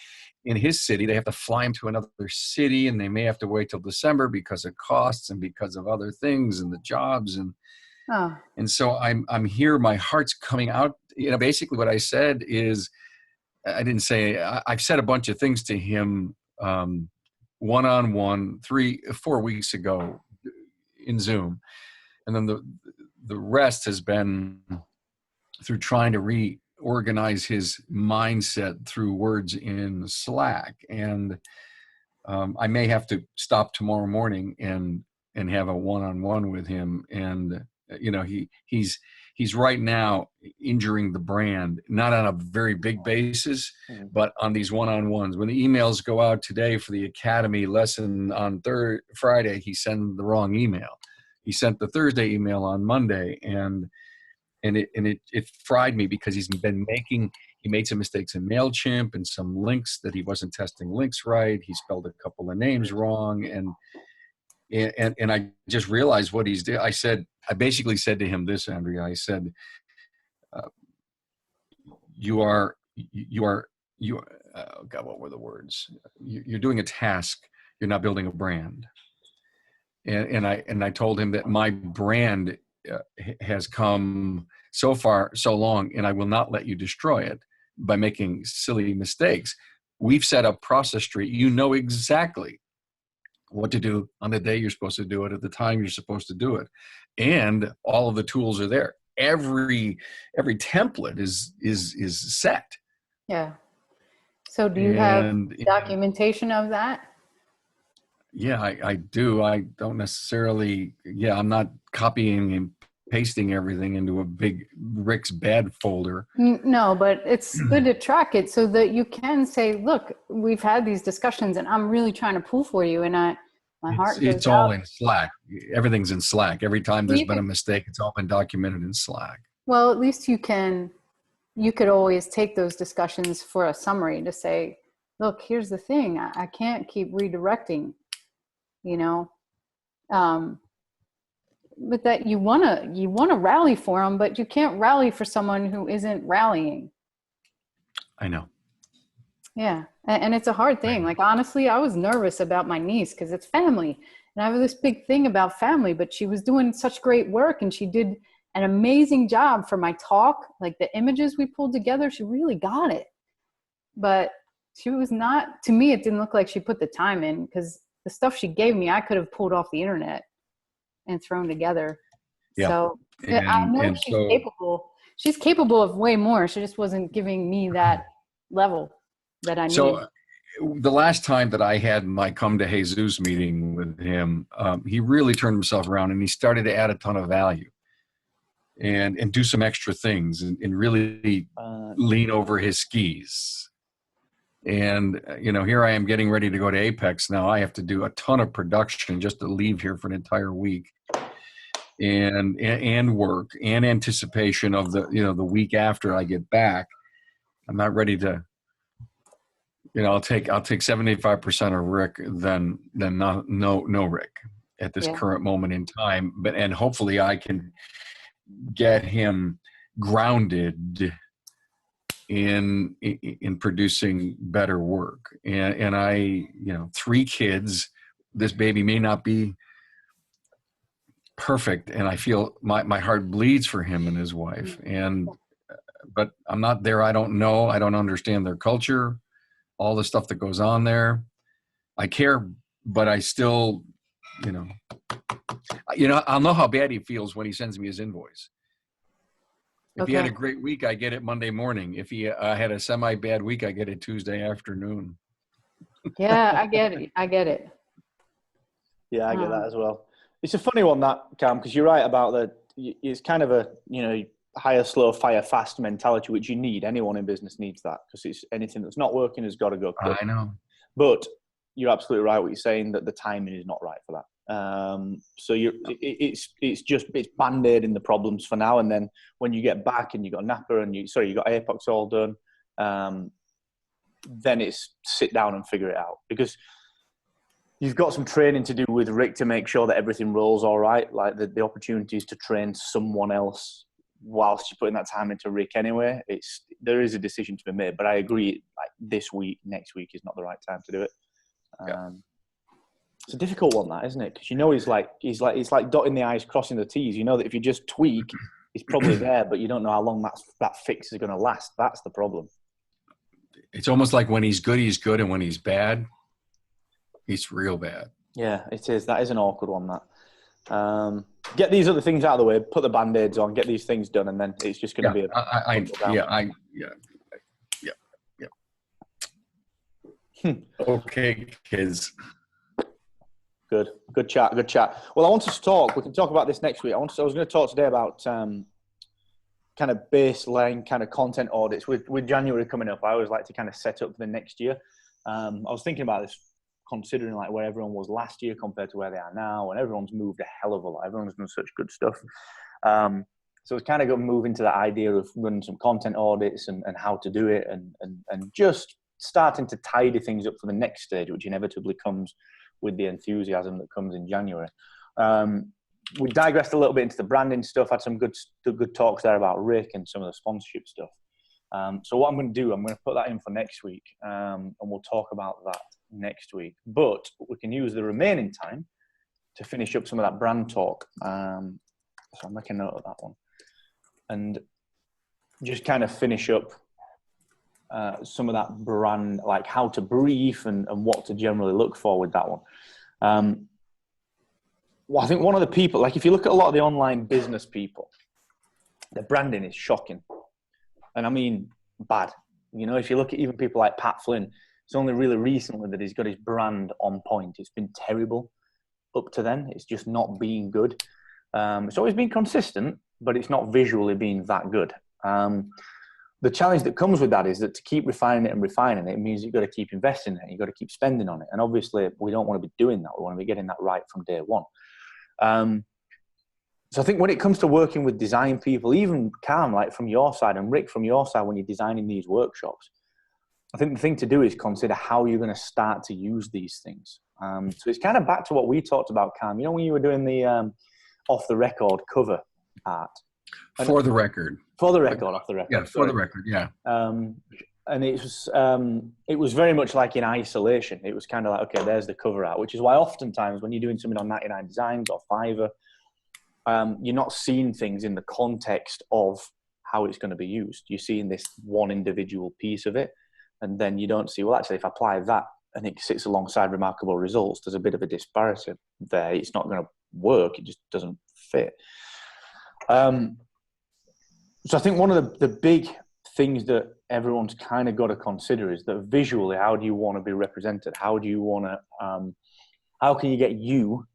[SPEAKER 5] in his city. They have to fly him to another city, and they may have to wait till December because of costs and because of other things and the jobs. And so I'm here. My heart's coming out. You know, basically what I said is, I've said a bunch of things to him one-on-one 4 weeks ago in Zoom. And then the rest has been through trying to reorganize his mindset through words in Slack. And I may have to stop tomorrow morning and have a one-on-one with him. And, you know, he's right now injuring the brand, not on a very big basis, but on these one-on-ones. When the emails go out today for the Academy lesson on Friday, he sent the wrong email. He sent the Thursday email on Monday, and it fried me because he made some mistakes in MailChimp and some links that he wasn't testing links right. He spelled a couple of names wrong, and I just realized what he's doing. I basically said to him this, Andrea. I said, you are God, what were the words? You're doing a task. You're not building a brand. And I told him that my brand has come so far, so long, and I will not let you destroy it by making silly mistakes. We've set up Process Street. You know exactly what to do on the day you're supposed to do it, at the time you're supposed to do it, and all of the tools are there. Every template is set.
[SPEAKER 2] Yeah. So do you have documentation of that?
[SPEAKER 5] Yeah, I do. I don't necessarily. Yeah, I'm not copying and pasting everything into a big Rick's bad folder.
[SPEAKER 2] No, but it's good to track it so that you can say, look, we've had these discussions and I'm really trying to pull for you. And my heart goes
[SPEAKER 5] it's all in Slack. Everything's in Slack. Every time there's been a mistake, it's all been documented in Slack.
[SPEAKER 2] Well, at least you could always take those discussions for a summary to say, look, here's the thing. I can't keep redirecting, you know, but that you want to rally for them, but you can't rally for someone who isn't rallying.
[SPEAKER 5] I know.
[SPEAKER 2] Yeah. And it's a hard thing. Like, honestly, I was nervous about my niece because it's family. And I have this big thing about family, but she was doing such great work and she did an amazing job for my talk. Like the images we pulled together, she really got it. But she was not, to me, it didn't look like she put the time in, because the stuff she gave me, I could have pulled off the internet and thrown together.
[SPEAKER 5] Yeah.
[SPEAKER 2] So Yeah, I know
[SPEAKER 5] And
[SPEAKER 2] she's
[SPEAKER 5] so,
[SPEAKER 2] capable. She's capable of way more. She just wasn't giving me that level that I need.
[SPEAKER 5] so the last time that I had my Come to Jesus meeting with him, he really turned himself around and he started to add a ton of value and do some extra things and really lean over his skis. And, here I am getting ready to go to Apex now. I have to do a ton of production just to leave here for an entire week and work and anticipation of the week after I get back. I'm not ready to, I'll take 75% of Rick than no Rick at this current moment in time. And hopefully I can get him grounded in producing better work. And I, 3 kids, this baby may not be perfect. And I feel my heart bleeds for him and his wife. But I'm not there. I don't know. I don't understand their culture, all the stuff that goes on there. I care, but I still, I'll know how bad he feels when he sends me his invoice. If he had a great week, I get it Monday morning. If he had a semi-bad week, I get it Tuesday afternoon.
[SPEAKER 2] Yeah, I get it.
[SPEAKER 1] Yeah, I get that as well. It's a funny one, that, Cam, because you're right about it's kind of a, hire slow, fire fast mentality, which you need. Anyone in business needs that, because it's anything that's not working has got to go quick.
[SPEAKER 5] I know.
[SPEAKER 1] But you're absolutely right what you're saying, that the timing is not right for that. So it's band-aiding the problems for now, and then when you get back and you got Napa and you got Apex all done, then it's sit down and figure it out, because you've got some training to do with Rick to make sure that everything rolls all right. Like the opportunities to train someone else whilst you're putting that time into Rick anyway. There is a decision to be made, but I agree. Like this week, next week is not the right time to do it. It's a difficult one, that, isn't it? Because he's like dotting the I's, crossing the T's. You know that if you just tweak, it's probably there, but you don't know how long that fix is going to last. That's the problem.
[SPEAKER 5] It's almost like when he's good, and when he's bad, he's real bad. Yeah,
[SPEAKER 1] it is. That is an awkward one, that. Get these other things out of the way, put the Band-Aids on, get these things done, and then it's just going to be
[SPEAKER 5] Okay, kids.
[SPEAKER 1] Good chat. Well, I want us to talk. We can talk about this next week. I was going to talk today about kind of baseline kind of content audits. With January coming up, I always like to kind of set up for the next year. I was thinking about this, considering like where everyone was last year compared to where they are now, and everyone's moved a hell of a lot. Everyone's done such good stuff. So it's kind of got to move into the idea of running some content audits and how to do it, and just starting to tidy things up for the next stage, which inevitably comes with the enthusiasm that comes in January. We digressed a little bit into the branding stuff, had some good talks there about Rick and some of the sponsorship stuff. So what I'm going to do, I'm going to put that in for next week, and we'll talk about that next week. But we can use the remaining time to finish up some of that brand talk. So I'm making a note of that one. And just kind of finish up some of that brand, like how to brief and what to generally look for with that one. Well, I think one of the people, like if you look at a lot of the online business people, their branding is shocking. And I mean, bad. If you look at even people like Pat Flynn, it's only really recently that he's got his brand on point. It's been terrible up to then. It's just not been good. It's always been consistent, but it's not visually been that good. The challenge that comes with that is that to keep refining it means you've got to keep investing in it. You've got to keep spending on it. And obviously, we don't want to be doing that. We want to be getting that right from day one. So I think when it comes to working with design people, even Cam, like from your side, and Rick from your side, when you're designing these workshops, I think the thing to do is consider how you're going to start to use these things. So it's kind of back to what we talked about, Cam. When you were doing the off-the-record cover art.
[SPEAKER 5] For the record,
[SPEAKER 1] off the record.
[SPEAKER 5] Yeah, for the record, yeah.
[SPEAKER 1] And it was very much like in isolation. It was kind of like, okay, there's the cover art, which is why oftentimes when you're doing something on 99 Designs or Fiverr, you're not seeing things in the context of how it's going to be used. You're seeing this one individual piece of it, and then you don't see, well, actually, if I apply that and it sits alongside remarkable results, there's a bit of a disparity there. It's not going to work. It just doesn't fit. So I think one of the big things that everyone's kind of got to consider is that visually, how do you want to be represented? How do you want to, how can you get you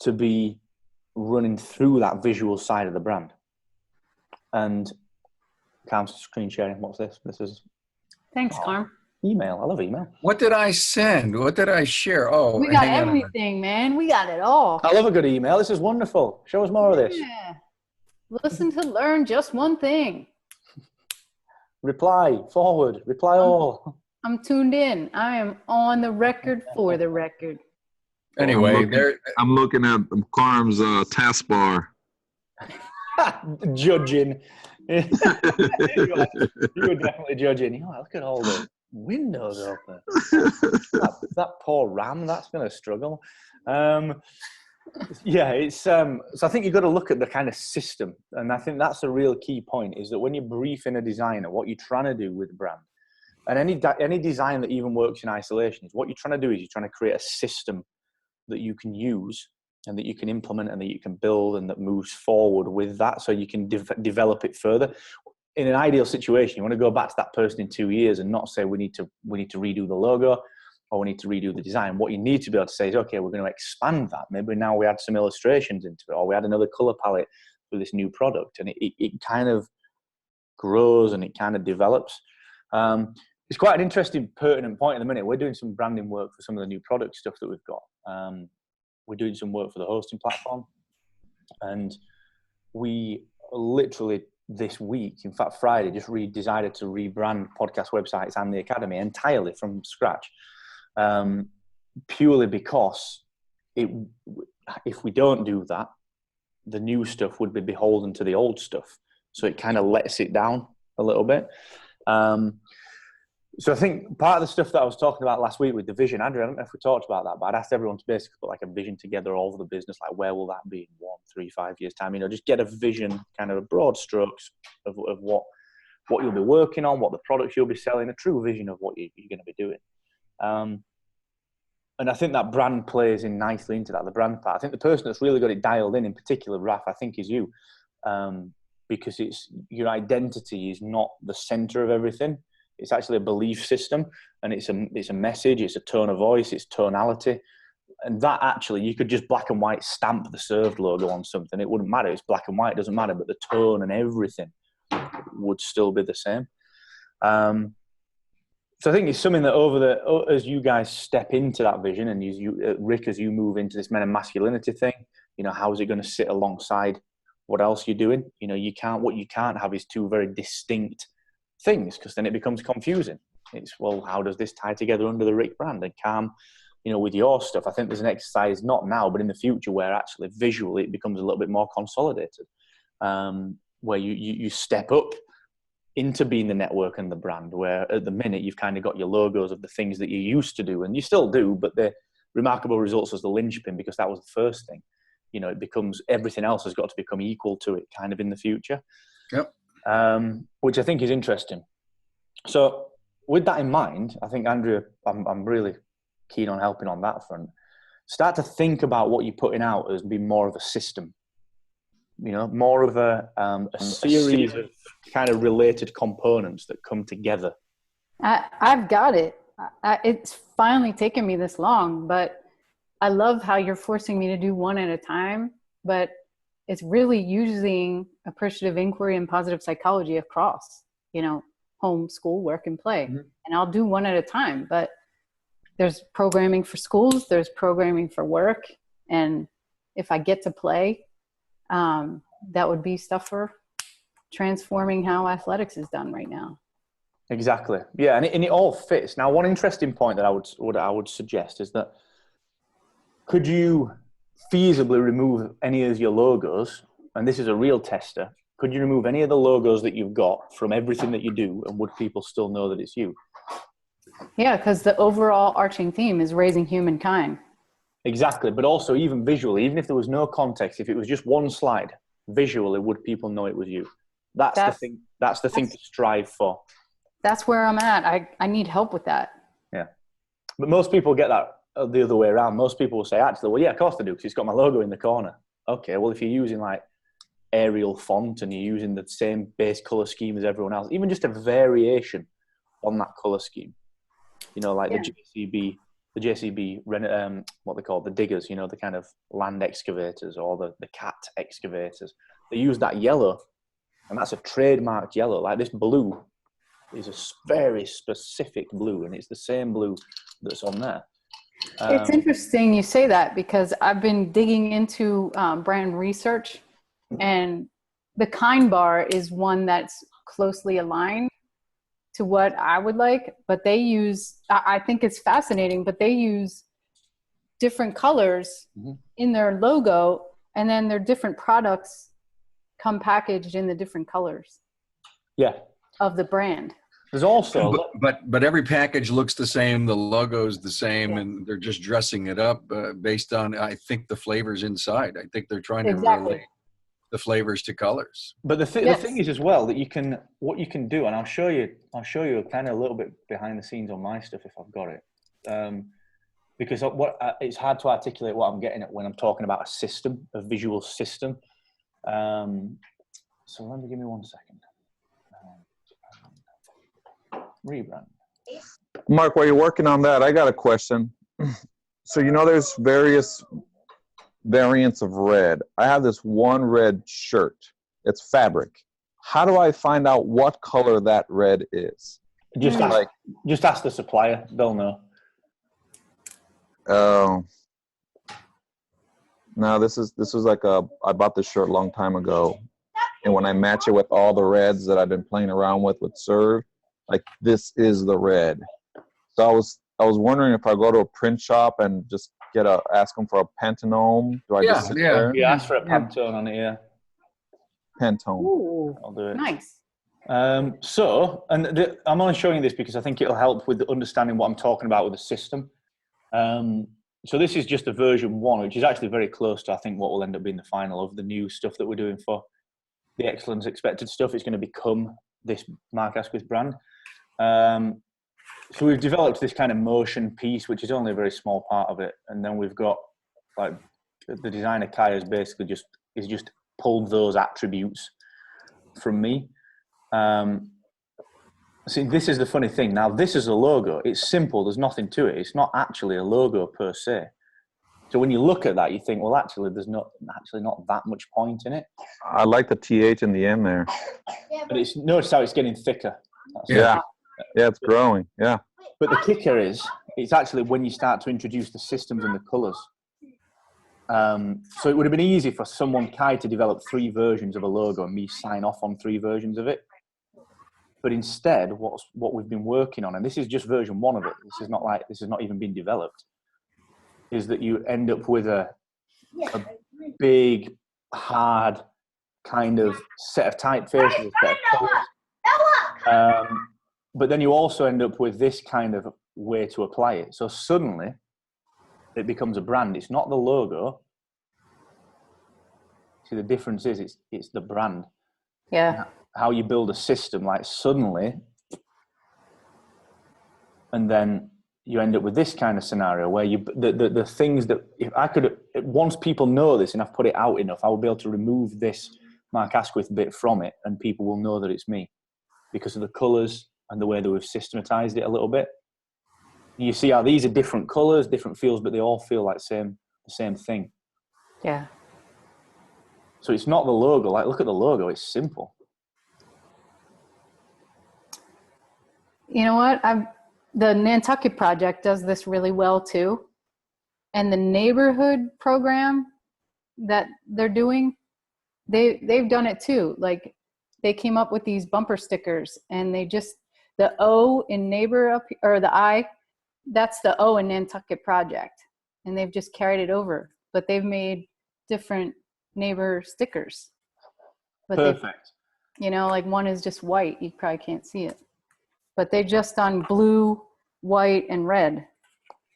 [SPEAKER 1] to be running through that visual side of the brand? And Carm's screen sharing. What's this? This is
[SPEAKER 2] Thanks, Carm.
[SPEAKER 1] email. I love email.
[SPEAKER 5] What did I send? What did I share? Oh,
[SPEAKER 2] We got
[SPEAKER 5] hang on a minute.
[SPEAKER 2] everything, man. We got it all.
[SPEAKER 1] I love a good email. This is wonderful. Show us more of this.
[SPEAKER 2] Yeah. Listen to learn just one thing.
[SPEAKER 1] Reply, forward, reply all.
[SPEAKER 2] I'm tuned in. I am on the record for the record.
[SPEAKER 5] Anyway,
[SPEAKER 3] I'm looking at Carm's taskbar.
[SPEAKER 1] Judging. You were definitely judging. Oh, look at all the windows open. that poor RAM, that's going to struggle. Yeah, it's so I think you've got to look at the kind of system, and I think that's a real key point, is that when you're briefing a designer, what you're trying to do with the brand, and any design that even works in isolation, is what you're trying to do is you're trying to create a system that you can use and that you can implement and that you can build and that moves forward with that, so you can develop it further. In an ideal situation, you want to go back to that person in 2 years and not say we need to redo the logo or we need to redo the design. What you need to be able to say is, okay, we're going to expand that. Maybe now we add some illustrations into it, or we add another color palette for this new product, and it kind of grows and it kind of develops. It's quite an interesting, pertinent point at the minute. We're doing some branding work for some of the new product stuff that we've got. We're doing some work for the hosting platform, and we literally this week, in fact Friday, just decided to rebrand podcast websites and the academy entirely from scratch, purely because if we don't do that, the new stuff would be beholden to the old stuff, so it kind of lets it down a little bit. So I think part of the stuff that I was talking about last week with the vision, Andrew, I don't know if we talked about that, but I'd asked everyone to basically put like a vision together of the business, like where will that be in 1, 3, 5 years time? You know, just get a vision, kind of a broad strokes of what you'll be working on, what the products you'll be selling, a true vision of what you're going to be doing. And I think that brand plays in nicely into that, the brand part. I think the person that's really got it dialed in particular, Raf, I think is you, because it's your identity is not the center of everything. It's actually a belief system, and it's a message, it's a tone of voice, it's tonality. And that actually, you could just black and white stamp the Served logo on something. It wouldn't matter. It's black and white, it doesn't matter, but the tone and everything would still be the same. So I think it's something that as you guys step into that vision, and Rick, as you move into this men and masculinity thing, you know, how is it going to sit alongside what else you're doing? You know, what you can't have is two very distinct things, because then it becomes confusing. It's, well, how does this tie together under the Rick brand? And Calm, you know, with your stuff, I think there's an exercise, not now, but in the future, where actually visually it becomes a little bit more consolidated, where you step up into being the network and the brand, where at the minute you've kind of got your logos of the things that you used to do, and you still do, but the remarkable results as the linchpin, because that was the first thing. You know, it becomes, everything else has got to become equal to it kind of in the future.
[SPEAKER 5] Yep.
[SPEAKER 1] Which I think is interesting. So with that in mind, I think, Andrea, I'm really keen on helping on that front. Start to think about what you're putting out as being more of a system, you know, more of a series of kind of related components that come together.
[SPEAKER 2] I've got it. It's finally taken me this long, but I love how you're forcing me to do one at a time, but it's really using appreciative inquiry and positive psychology across, you know, home, school, work, and play. Mm-hmm. And I'll do one at a time, but there's programming for schools, there's programming for work. And if I get to play, that would be stuff for transforming how athletics is done right now.
[SPEAKER 1] Exactly. Yeah. And it all fits. Now, one interesting point that I would suggest is that, could you feasibly remove any of your logos, and this is a real tester, could you remove any of the logos that you've got from everything that you do, and would people still know that it's you?
[SPEAKER 2] Yeah, because the overall arching theme is raising humankind.
[SPEAKER 1] Exactly, but also even visually, even if there was no context, if it was just one slide, visually, would people know it was you? That's the thing. That's the thing to strive for. That's
[SPEAKER 2] where I'm at. I need help with that.
[SPEAKER 1] Yeah, but most people get that the other way around. Most people will say, actually, well, yeah, of course they do, because it's got my logo in the corner. Okay, well, if you're using like Arial font and you're using the same base color scheme as everyone else, even just a variation on that color scheme, you know, like the JCB, what they call the diggers, you know, the kind of land excavators or the cat excavators. They use that yellow, and that's a trademarked yellow. Like this blue is a very specific blue, and it's the same blue that's on there.
[SPEAKER 2] It's interesting you say that, because I've been digging into brand research, and the Kind Bar is one that's closely aligned to what I would like, but they use, I think it's fascinating, but they use different colors in their logo, and then their different products come packaged in the different colors of the brand.
[SPEAKER 1] There's also,
[SPEAKER 5] but every package looks the same. The logo's the same, and they're just dressing it up based on, I think, the flavors inside. I think they're trying to relate the flavors to colors.
[SPEAKER 1] But the thing is as well that what you can do, and I'll show you kind of a little bit behind the scenes on my stuff if I've got it, because it's hard to articulate what I'm getting at when I'm talking about a system, a visual system. So give me 1 second. Rebrand.
[SPEAKER 3] Mark, while you're working on that, I got a question. So, you know, there's various variants of red. I have this one red shirt. It's fabric. How do I find out what color that red is?
[SPEAKER 1] Just ask the supplier. They'll know.
[SPEAKER 3] Oh. No, this is like I bought this shirt a long time ago, and when I match it with all the reds that I've been playing around with Serve, like this is the red. So I was wondering if I go to a print shop and just ask them for a Pantone. Do I just sit there?
[SPEAKER 1] Yeah, ask for a Pantone on it. Yeah.
[SPEAKER 3] Pantone.
[SPEAKER 2] Ooh,
[SPEAKER 1] I'll do it.
[SPEAKER 2] nice.
[SPEAKER 1] I'm only showing you this because I think it'll help with understanding what I'm talking about with the system. So this is just a version 1, which is actually very close to, I think, what will end up being the final of the new stuff that we're doing for the Excellence Expected stuff. It's going to become this Mark Asquith brand. So we've developed this kind of motion piece, which is only a very small part of it. And then we've got, like, the designer Kai has basically just pulled those attributes from me. See, this is the funny thing. Now, this is a logo. It's simple. There's nothing to it. It's not actually a logo per se. So when you look at that, you think, well, actually, there's not that much point in it.
[SPEAKER 3] I like the TH in the end there.
[SPEAKER 1] But notice how it's getting thicker.
[SPEAKER 3] Yeah, it's growing. Yeah.
[SPEAKER 1] But the kicker is, it's actually when you start to introduce the systems and the colors. So it would have been easy for someone, Kai, to develop 3 versions of a logo and me sign off on 3 versions of it. But instead, what we've been working on, and this is just version 1 of it, this is not even been developed, is that you end up with a big, hard kind of set of typefaces, a set of colors. But then you also end up with this kind of way to apply it. So suddenly, it becomes a brand. It's not the logo. See, the difference is it's the brand.
[SPEAKER 2] Yeah.
[SPEAKER 1] How you build a system, like suddenly, and then you end up with this kind of scenario where the things that, if I could, once people know this and I've put it out enough, I will be able to remove this Mark Asquith bit from it, and people will know that it's me because of the colors and the way that we've systematized it a little bit. You see how these are different colors, different feels, but they all feel like the same thing.
[SPEAKER 2] Yeah.
[SPEAKER 1] So it's not the logo. Like, look at the logo. It's simple.
[SPEAKER 2] You know what? The Nantucket Project does this really well too. And the neighborhood program that they're doing, they've done it too. Like, they came up with these bumper stickers, and the O in neighbor up, or the I, that's the O in Nantucket Project. And they've just carried it over, but they've made different neighbor stickers. But
[SPEAKER 1] Perfect.
[SPEAKER 2] Like one is just white. You probably can't see it, but they've just done blue, white, and red.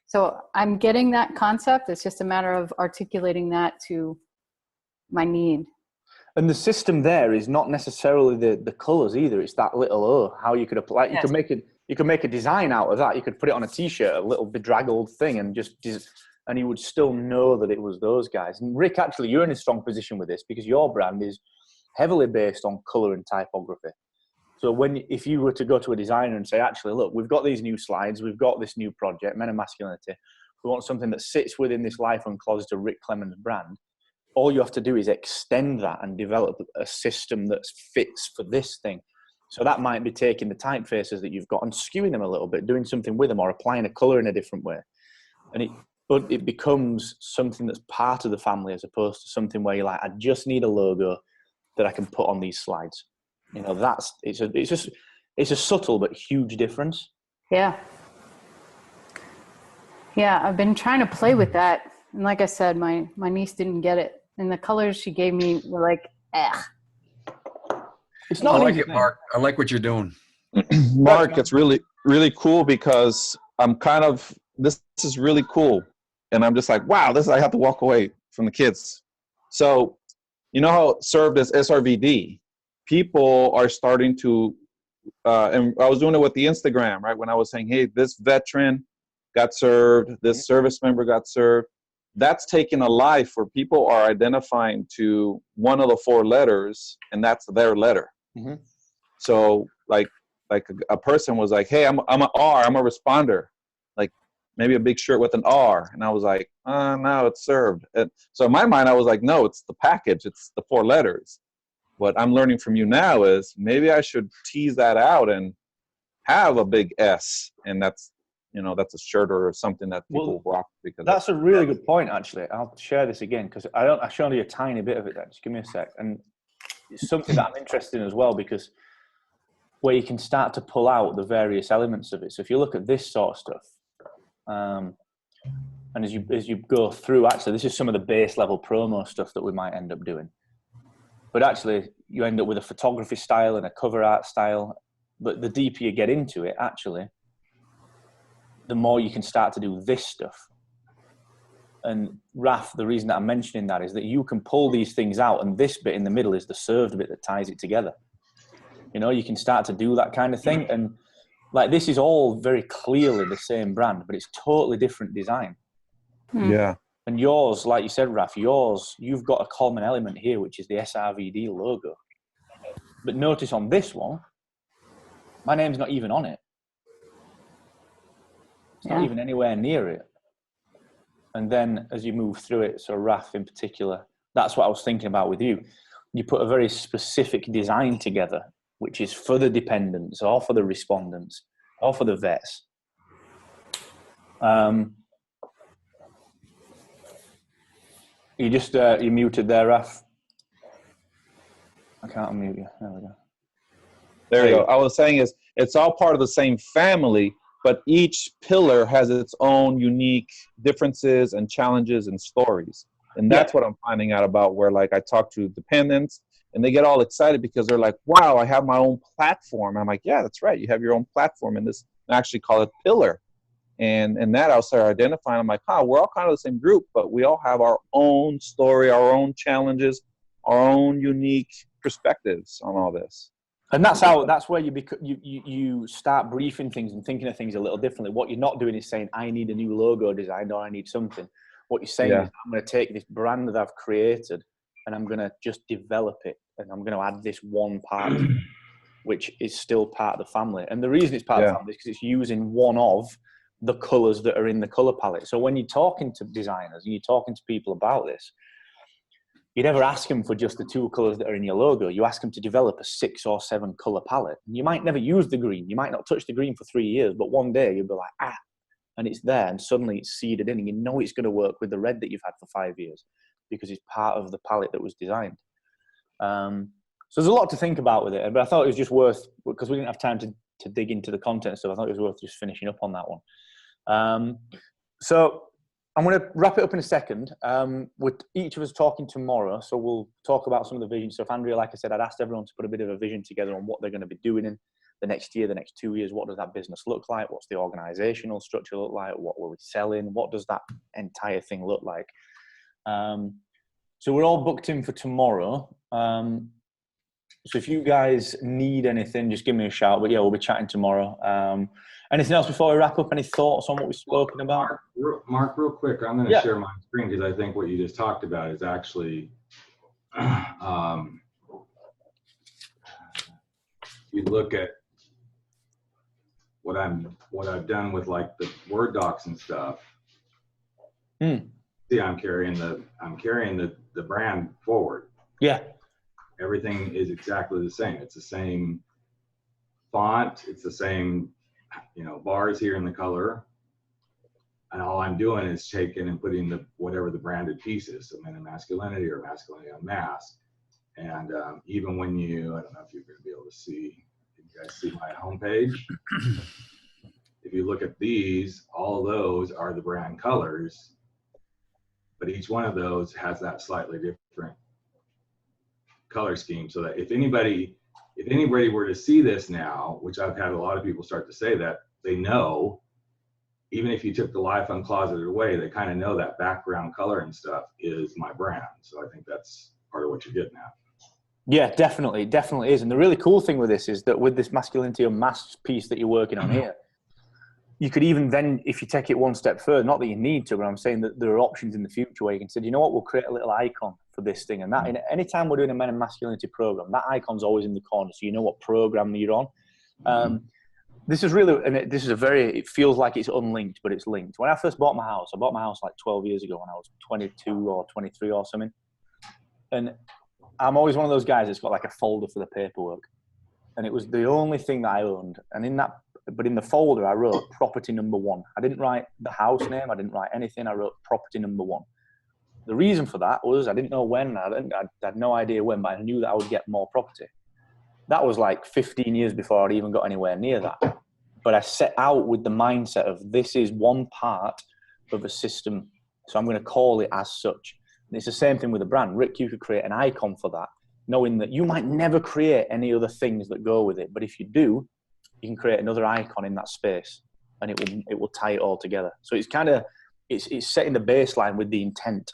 [SPEAKER 2] So I'm getting that concept. It's just a matter of articulating that to my need. And
[SPEAKER 1] the system there is not necessarily the colors either. It's that little O, how you could apply. Yes. You could make a design out of that. You could put it on a T-shirt, a little bedraggled thing, and and you would still know that it was those guys. And Rick, actually, you're in a strong position with this because your brand is heavily based on color and typography. So if you were to go to a designer and say, actually, look, we've got these new slides, we've got this new project, Men and Masculinity, we want something that sits within this Life Uncloseted to Rick Clemens brand, all you have to do is extend that and develop a system that fits for this thing. So that might be taking the typefaces that you've got and skewing them a little bit, doing something with them, or applying a color in a different way. But it becomes something that's part of the family, as opposed to something where you're like, I just need a logo that I can put on these slides. You know, it's a subtle but huge difference.
[SPEAKER 2] Yeah. Yeah, I've been trying to play with that. And like I said, my niece didn't get it. And the colors she gave me were like,
[SPEAKER 1] It's not
[SPEAKER 5] I like it, Mark. I like what you're doing.
[SPEAKER 3] Mark, it's really, really cool because this is really cool. And I'm just like, wow, I have to walk away from the kids. So, you know how it served as SRVD? People are starting to, and I was doing it with the Instagram, right? When I was saying, hey, this veteran got served, this service member got served. That's taken a life where people are identifying to one of the 4 letters, and that's their letter.
[SPEAKER 1] Mm-hmm.
[SPEAKER 3] So like a person was like, hey, I'm an R, I'm a responder. Like maybe a big shirt with an R. And I was like, no, it's served. And so in my mind, I was like, no, it's the package. It's the 4 letters. What I'm learning from you now is maybe I should tease that out and have a big S. And that's a shirt or something that people rock. Because
[SPEAKER 1] that's a really good point, actually. I'll share this again because I showed you a tiny bit of it there. Just give me a sec. And it's something that I'm interested in as well, because where you can start to pull out the various elements of it. So if you look at this sort of stuff, and as you go through, actually, this is some of the base level promo stuff that we might end up doing. But actually, you end up with a photography style and a cover art style. But the deeper you get into it, actually, the more you can start to do this stuff. And Raf, the reason that I'm mentioning that is that you can pull these things out, and this bit in the middle is the served bit that ties it together. You know, you can start to do that kind of thing. And like, this is all very clearly the same brand, but it's totally different design.
[SPEAKER 3] Yeah.
[SPEAKER 1] And yours, like you said, Raf, you've got a common element here, which is the SRVD logo. But notice on this one, my name's not even on it. It's not even anywhere near it. And then as you move through it, so Raf in particular, that's what I was thinking about with you. You put a very specific design together, which is for the dependents or for the respondents or for the vets. You just, you muted there, Raf. I can't unmute you. There we go.
[SPEAKER 3] There you go. I was saying it's all part of the same family, but each pillar has its own unique differences and challenges and stories. And that's what I'm finding out about, where like I talk to dependents and they get all excited because they're like, wow, I have my own platform. I'm like, yeah, that's right. You have your own platform in this. I actually call it pillar. And that I'll start identifying. I'm like, we're all kind of the same group, but we all have our own story, our own challenges, our own unique perspectives on all this.
[SPEAKER 1] And that's where you start briefing things and thinking of things a little differently. What you're not doing is saying, I need a new logo design or I need something. What you're saying is, I'm going to take this brand that I've created and I'm going to just develop it. And I'm going to add this one part, which is still part of the family. And the reason it's part of the family is because it's using one of the colors that are in the color palette. So when you're talking to designers and you're talking to people about this, you never ask them for just the 2 colors that are in your logo. You ask them to develop a 6 or 7 color palette. And you might never use the green. You might not touch the green for 3 years, but one day you'll be like, and it's there. And suddenly it's seeded in and you know it's going to work with the red that you've had for 5 years because it's part of the palette that was designed. So there's a lot to think about with it. But I thought it was just worth, because we didn't have time to dig into the content stuff, I thought it was worth just finishing up on that one. So I'm going to wrap it up in a second. With each of us talking tomorrow, so we'll talk about some of the vision stuff. Andrea, like I said, I'd asked everyone to put a bit of a vision together on what they're going to be doing in the next year, the next 2 years. What does that business look like? What's the organizational structure look like? What will we sell in? What does that entire thing look like? So we're all booked in for tomorrow. So if you guys need anything, just give me a shout. But yeah, we'll be chatting tomorrow. Anything else before we wrap up? Any thoughts on what we've spoken about?
[SPEAKER 4] Mark, real quick, I'm going to share my screen because I think what you just talked about is actually you look at what I've done with like the Word docs and stuff. See, I'm carrying the brand forward.
[SPEAKER 1] Yeah.
[SPEAKER 4] Everything is exactly the same. It's the same font. It's the same, bars here in the color. And all I'm doing is taking and putting whatever the branded piece is, so Men in Masculinity or Masculinity Unmasked. And even when I don't know if you're going to be able to see, you guys see my homepage. If you look at these, all of those are the brand colors, but each one of those has that slightly different color scheme, so that if anybody were to see this now, which I've had a lot of people start to say, that they know, even if you took the Life Uncloseted away, they kind of know that background color and stuff is my brand. So I think that's part of what you're getting at.
[SPEAKER 1] Yeah, definitely is. And the really cool thing with this is that with this Masculinity Unmasked piece that you're working on here, you could even then, if you take it one step further, not that you need to, but I'm saying that there are options in the future where you can say, you know what, we'll create a little icon for this thing. And that, anytime we're doing a Men and Masculinity program, that icon's always in the corner, so you know what program you're on. This is really, and it feels like it's unlinked, but it's linked. When I first bought my house, like 12 years ago when I was 22 or 23 or something. And I'm always one of those guys that's got like a folder for the paperwork. And it was the only thing that I owned. And in the folder, I wrote property number 1. I didn't write the house name. I didn't write anything. I wrote property number 1. The reason for that was I didn't know when. I had no idea when, but I knew that I would get more property. That was like 15 years before I'd even got anywhere near that. But I set out with the mindset of this is one part of a system, so I'm going to call it as such. And it's the same thing with a brand. Rick, you could create an icon for that, knowing that you might never create any other things that go with it. But if you do, you can create another icon in that space, and it will tie it all together. So it's kind of it's setting the baseline with the intent,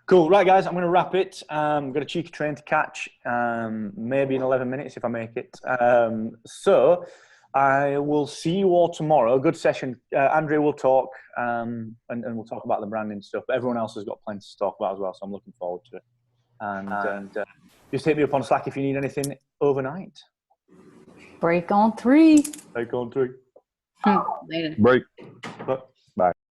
[SPEAKER 1] Cool. Right, guys, I'm going to wrap it. I've got a cheeky train to catch, maybe in 11 minutes if I make it. So I will see you all tomorrow. Good session. Andrea will talk, and we'll talk about the branding stuff. But everyone else has got plenty to talk about as well, so I'm looking forward to it. And just hit me up on Slack if you need anything overnight.
[SPEAKER 2] Break on 3.
[SPEAKER 1] Break on 3.
[SPEAKER 2] Later.
[SPEAKER 3] Break.
[SPEAKER 1] Bye.